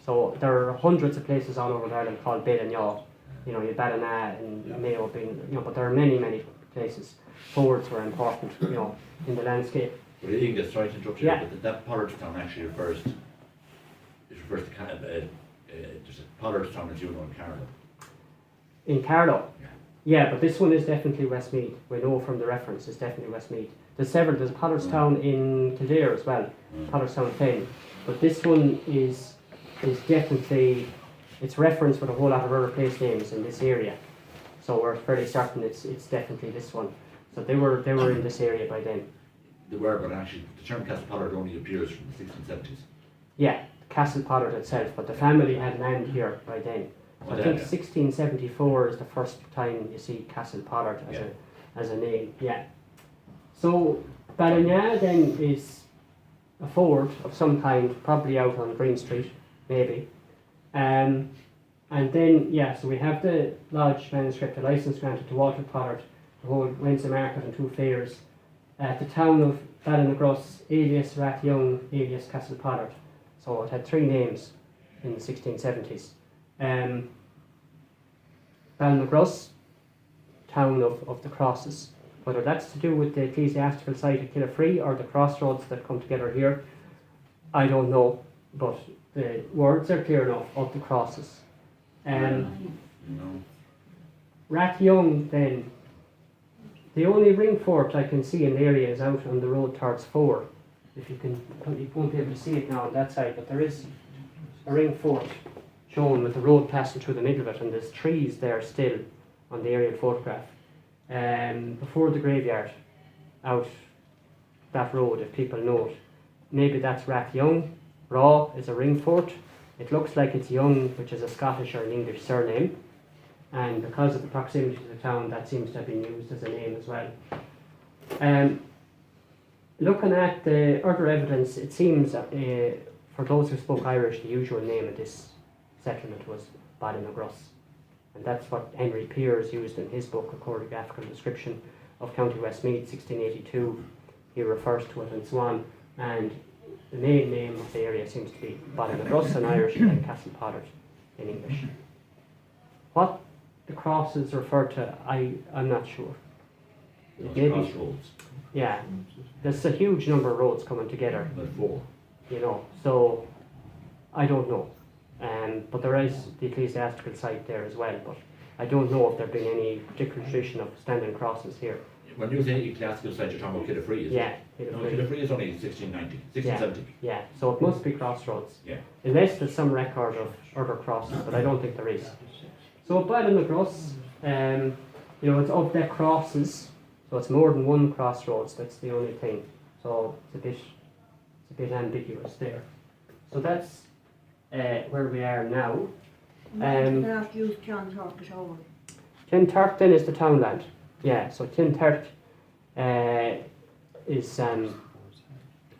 So there are hundreds of places all over Ireland called Béalaw. You know, you Ballina and Mayo being, you know, but there are many, many places. Fords were important, you know, in the landscape. Well, Aengus, sorry to interrupt you, Yeah. but that Pollardstown actually refers to kind of, there's a Pollardstown, as you know, in Carlow. In Carlow? Yeah. Yeah, but this one is definitely Westmeath. We know from the reference it's definitely Westmeath. There's a Pollardstown in Kildare as well, Pollardstown 10. But this one is definitely, it's referenced with a whole lot of other place names in this area. So we're fairly certain it's definitely this one. So they were in this area by then. They were, but actually the term caSTLEPOLLARD only appears from the 1670s. Yeah, caSTLEPOLLARD itself, but the family had land here by then. So I think 1674 is the first time you see caSTLEPOLLARD as a name. Yeah. So Ballina then is a ford of some kind, probably out on Green Street, maybe. And then, so we have the lodge manuscript, a license granted to Walter Pollard to hold Wednesday market and 2 fairs at the town of Ballinagruss, alias Rathyoung, alias caSTLEPOLLARD. So it had 3 names in the 1670s. Ballinagruss, town of the crosses. Whether that's to do with the ecclesiastical site at Killafree or the crossroads that come together here, I don't know, but the words are clear enough, of the crosses. Rathyoung then, the only ring fort I can see in the area is out on the road towards 4. If you won't be able to see it now on that side, but there is a ring fort shown with the road passing through the middle of it, and there's trees there still on the aerial photograph. Before the graveyard, out that road, if people know it. Maybe that's Rathyoung. Raw is a ring fort. It looks like it's Young, which is a Scottish or an English surname. And because of the proximity to the town, that seems to have been used as a name as well. Looking at the other evidence, it seems for those who spoke Irish, the usual name of this settlement was Ballinagruss. And that's what Henry Peers used in his book, A Chorographical Description of County Westmeath, 1682. He refers to it and so on. And the main name of the area seems to be Ballinagruss in Irish and caSTLEPOLLARD in English. What the crosses refer to, I'm not sure. Maybe crossroads. Yeah, there's a huge number of roads coming together. About 4. You know, so I don't know. But there is the ecclesiastical site there as well, but I don't know if there been any particular tradition of standing crosses here. When you say ecclesiastical site, you're talking about Killafree, is Yeah, it? No, Killafree is only 1690, 1670. Yeah, so it must be crossroads. Yeah. Unless there's some record of other crosses, but I don't think there is. So Ballinagruss, you know, it's of their crosses, so it's more than one crossroads, that's the only thing. So it's a bit ambiguous there. So that's where we are now. After you John talked it over. Clinturk then is the townland. Yeah, so Clinturk is, I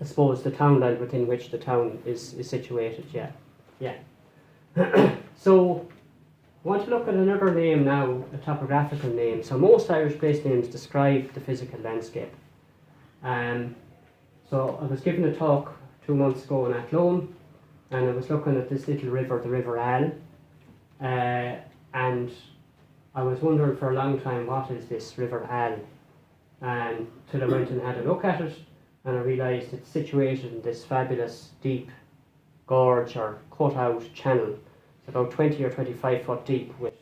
suppose, the townland within which the town is situated. Yeah, yeah. So, I want to look at another name now, a topographical name. So most Irish place names describe the physical landscape. So I was given a talk 2 months ago in Athlone, and I was looking at this little river, the River Al, and I was wondering for a long time, what is this River Al? Till I went and had a look at it, and I realised it's situated in this fabulous deep gorge or cut-out channel. It's about 20 or 25 foot deep with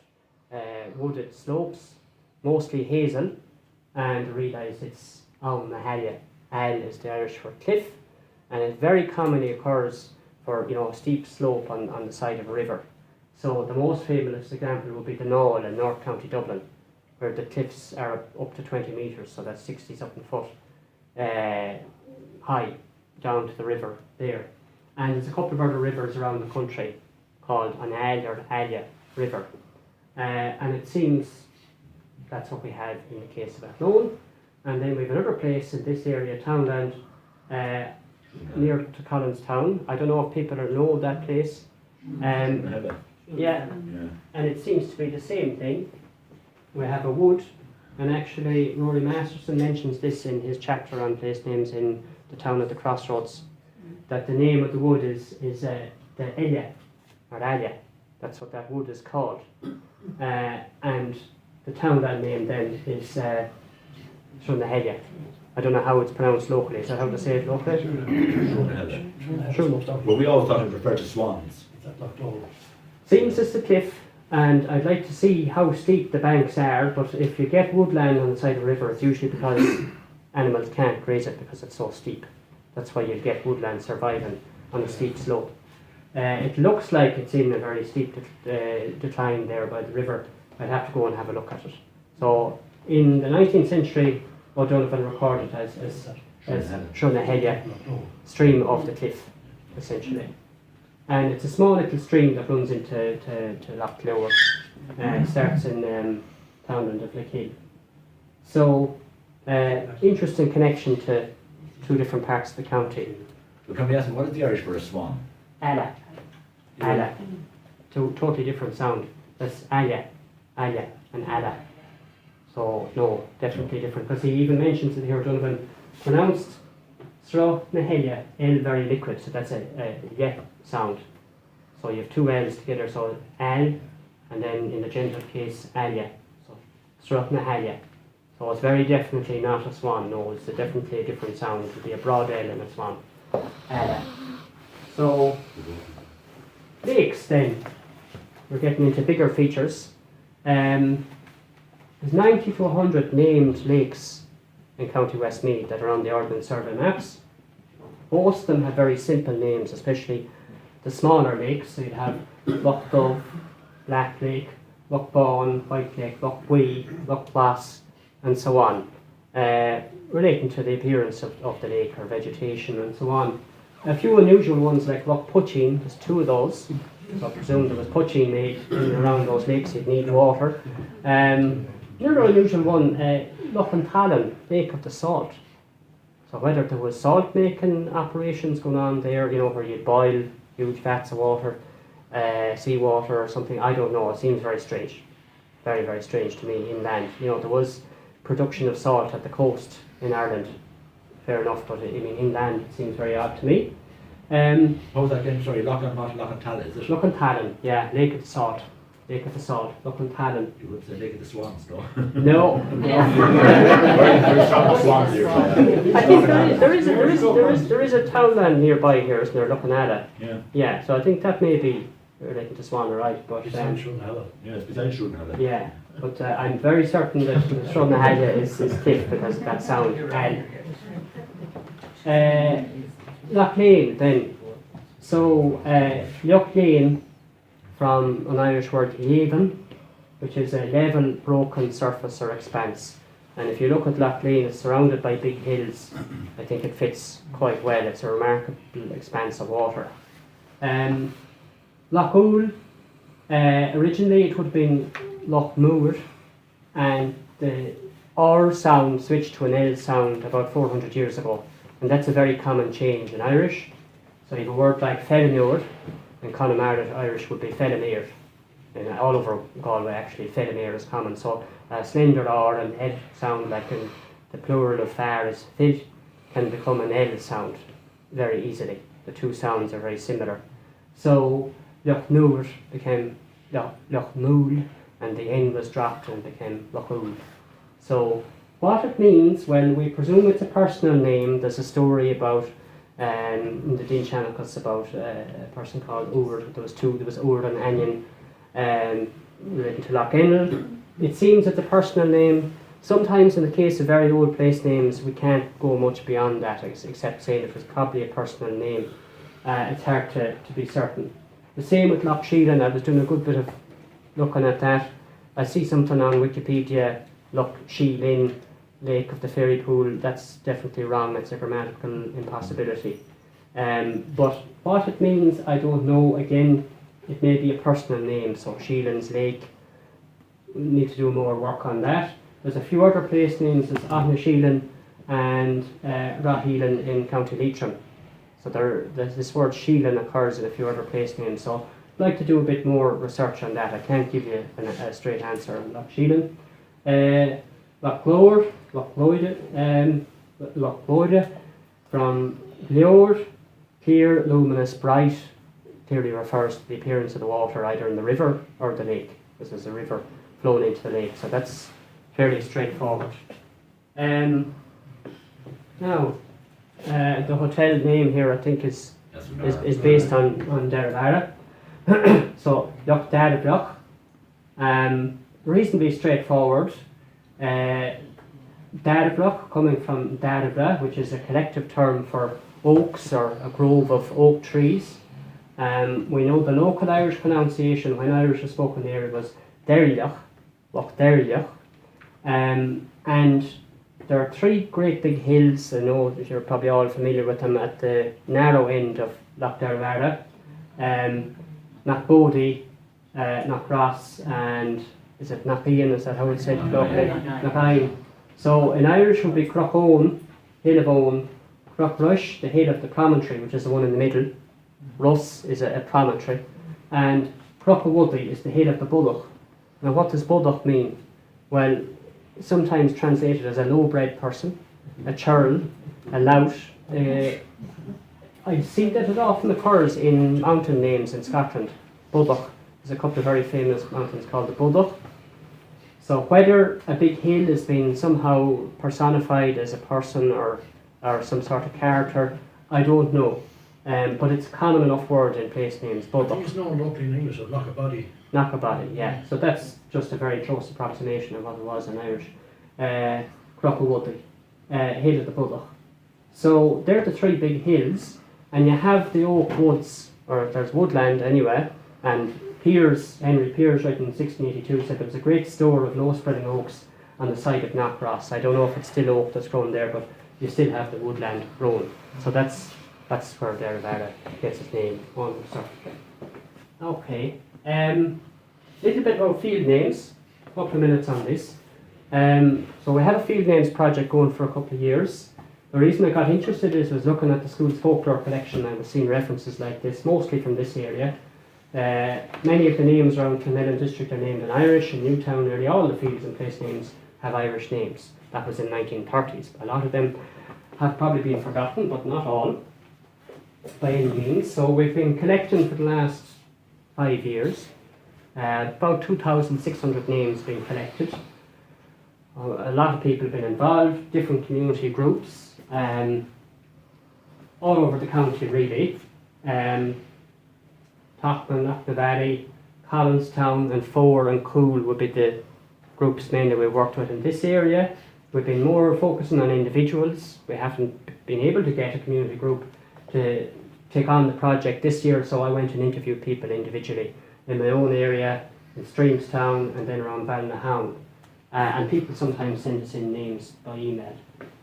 wooded slopes, mostly hazel, and I realised it's Mahalia. Al is the Irish for cliff, and it very commonly occurs for a steep slope on the side of a river. So the most famous example would be the Nanes in North County Dublin, where the cliffs are up to 20 metres, so that's 60-something foot high down to the river there. And there's a couple of other rivers around the country called an Al or Alia River. And it seems that's what we have in the case of Athlone. And then we have another place in this area, Townland, near to Collinstown. I don't know if people know that place. Yeah, and it seems to be the same thing. We have a wood, and actually Rory Masterson mentions this in his chapter on place names in The Town at the Crossroads, that the name of the wood is the Elia, or Alia. That's what that wood is called. And the townland name then is from the Helia. I don't know how it's pronounced locally. Is that how to say it locally? Sure. Well, we always thought it referred to swans. Seems it's the cliff, and I'd like to see how steep the banks are, but if you get woodland on the side of a river, it's usually because animals can't graze it because it's so steep. That's why you get woodland surviving on a steep slope. It looks like it's in a very steep decline there by the river. I'd have to go and have a look at it. So in the 19th century, O'Donovan recorded as Shrunahelia, stream of the cliff, essentially. And it's a small little stream that runs into Loch Cloward. Starts in Townland of Lickhill. So, interesting connection to two different parts of the county. But can we ask him, what is the Irish for a swan? Ala. Ala. Two totally different sound. That's Alia, and Ala. So, no, definitely different. Because he even mentions it here, Donovan, pronounced Sra Nahelia, L very liquid, so that's a yeah sound. So you have two L's together, so Al, and then in the genitive case, Alia. So Sra Nahelia. So it's very definitely not a swan, no, it's definitely a different sound. It would be a broad L in a swan. So, lakes then. We're getting into bigger features. There's 90 to 100 named lakes in County Westmeath that are on the Ordnance Survey maps. Most of them have very simple names, especially the smaller lakes. So you'd have Loch Dove, Black Lake, Loch Bawn, White Lake, Loch Wee, Loch Wass, and so on, relating to the appearance of the lake or vegetation and so on. A few unusual ones like Loch Pucheen, there's two of those. So I presume there was Pucheen made in and around those lakes, you'd need water. Another unusual one, Loch Talon, Lake of the Salt. So whether there was salt making operations going on there, where you'd boil huge vats of water, seawater or something, I don't know. It seems very strange. Very, very strange to me inland. There was production of salt at the coast in Ireland. Fair enough, but inland it seems very odd to me. What was that again? Sorry, Loch Talon, is it? Loch Talon, yeah, Lake of the Salt. Lake of the Salt, Loch Talon. You would say Lake of the Swans, though. No. Very strong swans here. I think there is a townland nearby here, isn't there, Loch Nada? Yeah. Yeah, so I think that may be relating to Swan, right? But Yeah, it's beside Shrunahelia. yeah, but I'm very certain that Shrunahelia is cliff because of that sound. Loch Lane then. So Loch Lane, from an Irish word leven, which is a level broken surface or expanse. And if you look at Loch Lane, it's surrounded by big hills. I think it fits quite well. It's a remarkable expanse of water. Loch Oul, originally it would have been Loch Moor, and the R sound switched to an L sound about 400 years ago, and that's a very common change in Irish. So you have a word like Fellinure, in Connemara Irish would be Fellinere. And all over Galway actually Fellinere is common. So slender R and L sound, like in the plural of far is fil, can become an L sound very easily. The two sounds are very similar. So Loch Nur became Loch Mool, and the N was dropped and became Lochul. So what it means, well, we presume it's a personal name. There's a story about in the Dean Chronicles about a person called Ur. There was Ur and Anion written to Loch Ennel. It seems it's a personal name. Sometimes in the case of very old place names, we can't go much beyond that, except saying it was probably a personal name. It's hard to be certain. The same with Loch Sheelan. I was doing a good bit of looking at that. I see something on Wikipedia, Loch Sheelin, Lake of the Fairy Pool. That's definitely wrong. It's a grammatical impossibility. But what it means, I don't know. Again, it may be a personal name. So Sheelan's Lake, we need to do more work on that. There's a few other place names. There's Aughnasheelan and Raheelan in County Leitrim. So this word Sheelan occurs in a few other place names. So I'd like to do a bit more research on that. I can't give you a straight answer on Loch Sheelan. Loch Lord, Loch Loide, from Leor, clear, luminous, bright, clearly refers to the appearance of the water either in the river or the lake. This is a river flowing into the lake, so that's fairly straightforward. Now, the hotel name here, I think, is based on Derivara. So, Loch Dadabloch, reasonably straightforward. Dadabloch coming from Dadabla, which is a collective term for oaks or a grove of oak trees. We know the local Irish pronunciation when Irish was spoken there was Derlioch, Loch Derlioch. And there are three great big hills. I know that you're probably all familiar with them at the narrow end of Loch Derivara. Knockbody, Knockross, and is it Knockian? Is that how it's said? Knockian. So in Irish would be Crochone, Hill of Owen, Crochrush, the hill of the promontory, which is the one in the middle. Russ is a promontory, and Crochawuddy is the hill of the Bulloch. Now, what does Bulloch mean? Well, sometimes translated as a low-bred person, a churl, a lout. I see that it often occurs in mountain names in Scotland. Bulloch. There's a couple of very famous mountains called the Bulloch. So whether a big hill has been somehow personified as a person or some sort of character, I don't know. But it's a common enough word in place names, Bulloch. He's known locally in English as Knockabody. Knockabody, yeah. So that's just a very close approximation of what it was in Irish. Crochawuddy, hill of the Bulloch. So they're the three big hills, and you have the oak woods, or there's woodland anyway, and Henry Pears, writing in 1682, said there was a great store of low-spreading oaks on the site of Knockross. I don't know if it's still oak that's grown there, but you still have the woodland growing. So that's where Derivara gets its name. Okay. Little bit about field names. A couple of minutes on this. So we had a field names project going for a couple of years. The reason I got interested is I was looking at the school's folklore collection and I was seeing references like this, mostly from this area. Many of the names around Clonmel district are named in Irish. In Newtown, nearly all the fields and place names have Irish names. That was in 1930s. A lot of them have probably been forgotten, but not all, by any means. So we've been collecting for the last 5 years. About 2,600 names being collected. A lot of people have been involved, different community groups, all over the county really. Taughman, Knocknavally, Collinstown and Fore and Cool would be the groups mainly we've worked with in this area. We've been more focusing on individuals. We haven't been able to get a community group to take on the project this year, so I went and interviewed people individually in my own area, in Streamstown and then around Ballynahown. And people sometimes send us in names by email.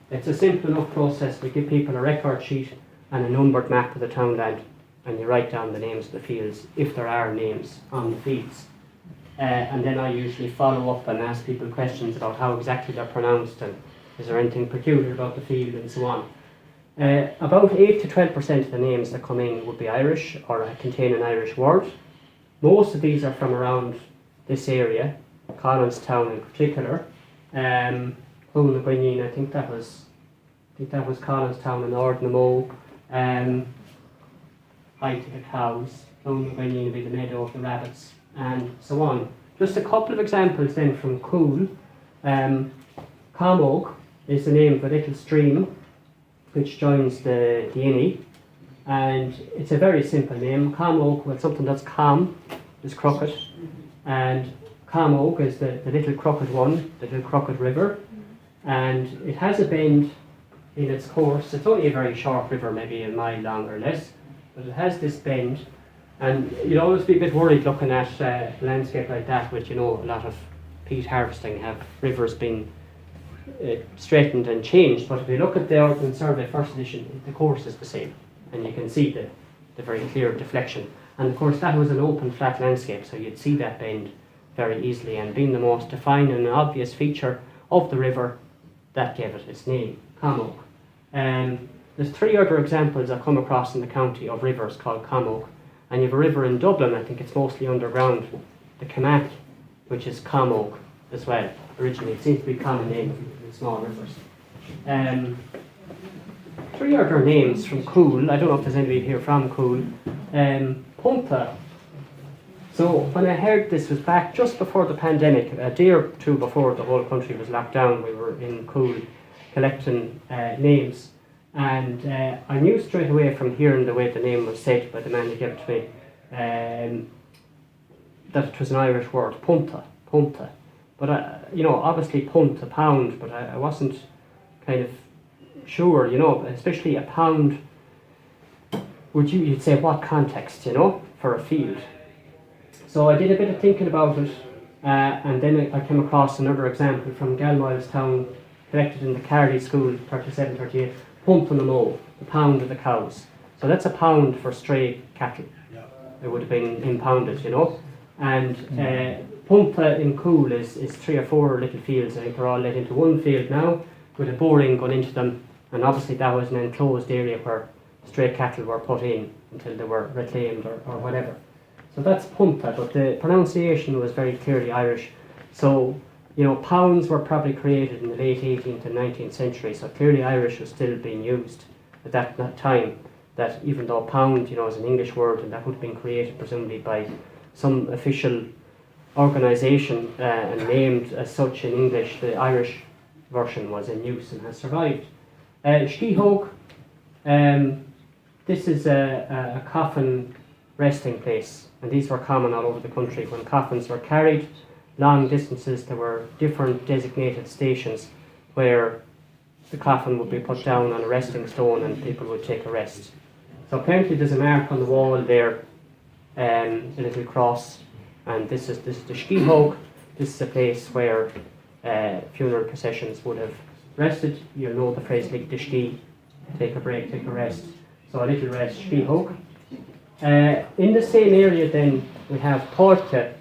It's a simple enough process. We give people a record sheet and a numbered map of the townland, and you write down the names of the fields if there are names on the fields. and then I usually follow up and ask people questions about how exactly they're pronounced and is there anything peculiar about the field and so on. About 8 to 12% of the names that come in would be Irish or contain an Irish word. Most of these are from around this area, Collinstown in particular. I think that was Collinstown and Ardnamore. High to the cows, Clonagwinion would be the meadow of the rabbits, and so on. Just a couple of examples then from Cool. Camogue is the name of a little stream which joins the Inny, and it's a very simple name. Camogue, with something that's calm, is crooked, and Camogue is the little crooked one, the little crooked river, and it has a bend in its course. It's only a very short river, maybe a mile long or less, but it has this bend, and you'd always be a bit worried looking at a landscape like that with, a lot of peat harvesting, have rivers been straightened and changed. But if you look at the Ordnance Survey first edition, the course is the same, and you can see the very clear deflection. And of course that was an open flat landscape, so you'd see that bend very easily, and being the most defined and obvious feature of the river, that gave it its name, Camogue. There's 3 other examples I've come across in the county of rivers called Camogue, and you have a river in Dublin, I think it's mostly underground, the Camac, which is Camogue as well. Originally it seems to be a common name for small rivers. 3 other names from Cool. I don't know if there's anybody here from Cool. Punta. So when I heard this was back just before the pandemic, a day or two before the whole country was locked down, we were in Cool collecting names, and I knew straight away from hearing the way the name was said by the man who gave it to me that it was an Irish word, punta. But obviously punt, a pound, but I wasn't kind of sure, especially a pound. You'd say what context, for a field. So I did a bit of thinking about it, and then I came across another example from Galmoylestown, collected in the Cardy School, 37-38, Punt on the Mow, the pound of the cows. So that's a pound for stray cattle. Yeah. It would have been impounded, And Punta in Cool is 3 or 4 little fields. I think they're all let into one field now, with a boring going into them, and obviously that was an enclosed area where stray cattle were put in until they were reclaimed or whatever. So that's Punta, but the pronunciation was very clearly Irish. So, pounds were probably created in the late 18th and 19th century, so clearly Irish was still being used at that time. That even though pound, is an English word, and that would have been created presumably by some official organisation and named as such in English, the Irish version was in use and has survived. Skehogue, this is a coffin resting place, and these were common all over the country. When coffins were carried long distances, there were different designated stations where the coffin would be put down on a resting stone and people would take a rest. So apparently there's a mark on the wall there, a little cross, and this is the Skehogue. This is a place where funeral processions would have rested. You'll know the phrase like the ski, take a break, take a rest. So a little rest, Skehogue. In the same area then we have Portca,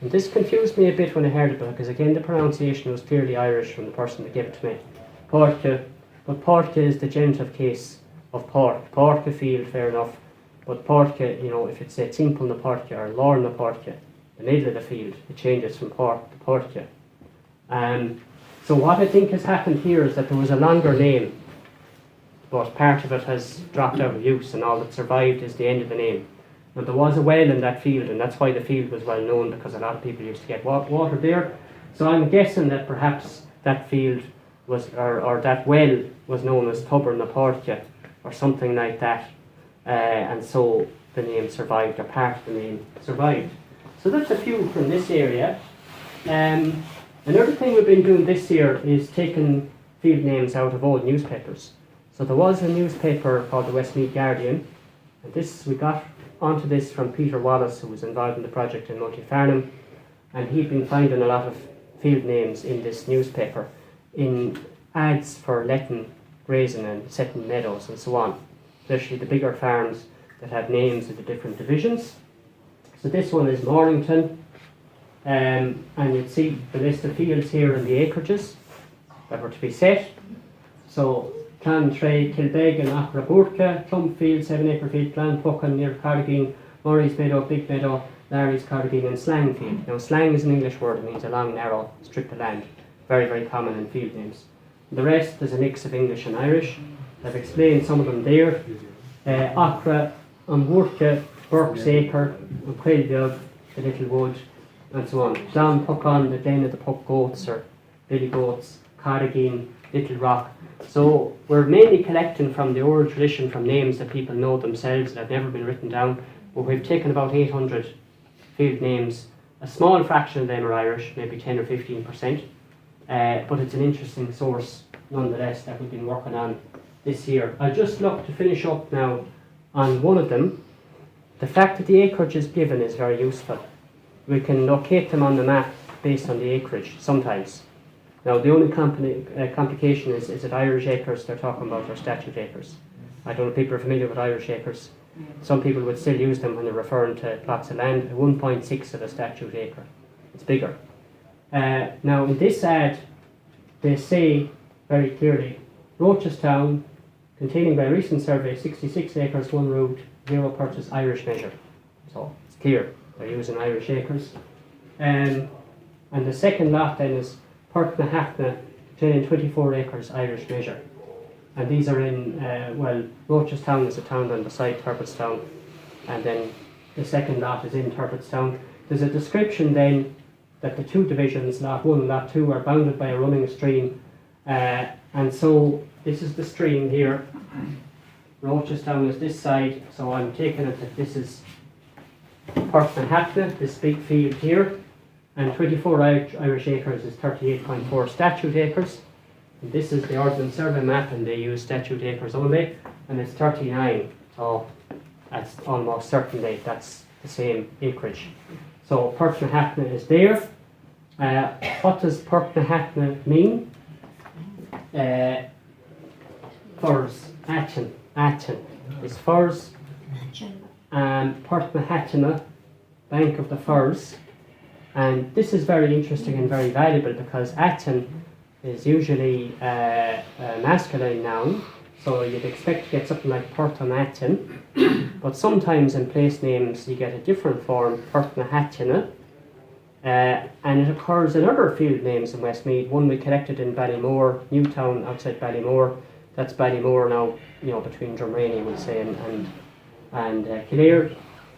and this confused me a bit when I heard it, because again the pronunciation was clearly Irish from the person that gave it to me. Portca, but Portca is the genitive case of pork. Porca field, fair enough, but Portca, if it's a simple na Portca or Lorna Portca, the middle of the field, it changes from pork to Portca. So what I think has happened here is that there was a longer name, but part of it has dropped out of use, and all that survived is the end of the name. But there was a well in that field, and that's why the field was well known, because a lot of people used to get water there. So I'm guessing that perhaps that field was, or that well was known as Tubber na Portca, or something like that, and so the name survived, or part of the name survived. So that's a few from this area. Another thing we've been doing this year is taking field names out of old newspapers. So there was a newspaper called the Westmeath Guardian, and we got onto this from Peter Wallace, who was involved in the project in Multifarnham, and he'd been finding a lot of field names in this newspaper in ads for letting grazing and setting meadows and so on, especially the bigger farms that had names of the different divisions. So this one is Mornington, And you'd see the list of fields here and the acreages that were to be set. So Clantray, Kilbeg and Achraburka, Plumfield, 7 acre field, Clanpucken near Cardigan, Murray's Meadow, Big Meadow, Larry's Cardigan and Slangfield. Now slang is an English word, it means a long narrow strip of land. Very, very common in field names. The rest is a mix of English and Irish. I've explained some of them there. Achra, Umburka, Burke's Acre, Quailbeg, the Little Wood, and so on. Clanpucken, the Den of the Puck Goats or Billy Goats, Cardigan, Little Rock. So we're mainly collecting from the oral tradition from names that people know themselves that have never been written down. But we've taken about 800 field names. A small fraction of them are Irish, maybe 10 or 15%. But it's an interesting source nonetheless that we've been working on this year. I'll just look to finish up now on one of them. The fact that the acreage is given is very useful. We can locate them on the map based on the acreage sometimes. Now the only complication is it Irish acres they're talking about or statute acres? I don't know if people are familiar with Irish acres. Some people would still use them when they're referring to plots of land. 1.6 of a statute acre. It's bigger. Now in this ad they say very clearly Rochestown containing by recent survey 66 acres, 1 road, 0 purchase, Irish measure. So it's clear they're using Irish acres. And the second lot then is Portnahatna containing 24 acres, Irish measure. And these are in, Rochestown is a town on the side, Turpitstown, and then the second lot is in Turpitstown. There's a description then that the two divisions, lot 1 and lot 2, are bounded by a running stream. And so this is the stream here. Rochestown is this side, so I'm taking it that this is Portnahatna, this big field here. And 24 Irish acres is 38.4 statute acres. And this is the Ordnance Survey map, and they use statute acres only, and it's 39. So that's almost certainly that's the same acreage. So Portnahatna is there. What does Portnahatna mean? Firs, Atchen is firs. Portnahatna, Bank of the Firs. And this is very interesting and very valuable because Atchen is usually a masculine noun, so you'd expect to get something like Portnahatchen, but sometimes in place names you get a different form, Portnahatchina, and it occurs in other field names in Westmeath. One we collected in Ballymore, Newtown outside Ballymore. That's Ballymore now, between Drumraney, we'll say, and Kildare.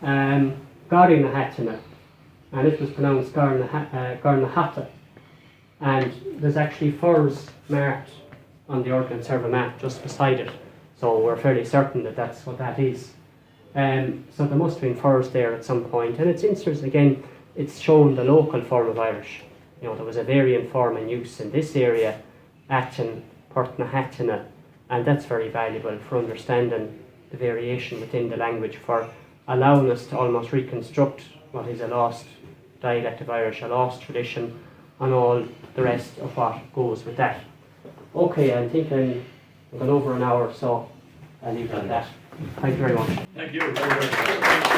Garinahatchina, and it was pronounced Garnahatta. And there's actually firs marked on the Ordnance Survey map just beside it, so we're fairly certain that that's what that is. So there must have been firs there at some point, and it's interesting again. It's shown the local form of Irish. There was a variant form in use in this area, Atchen, Portnahatchina, and that's very valuable for understanding the variation within the language, for allowing us to almost reconstruct what is a lost dialect of Irish, a lost tradition, and all the rest of what goes with that. Okay, I think I'm going over an hour, so I'll leave it at that. Thank you very much. Thank you very much.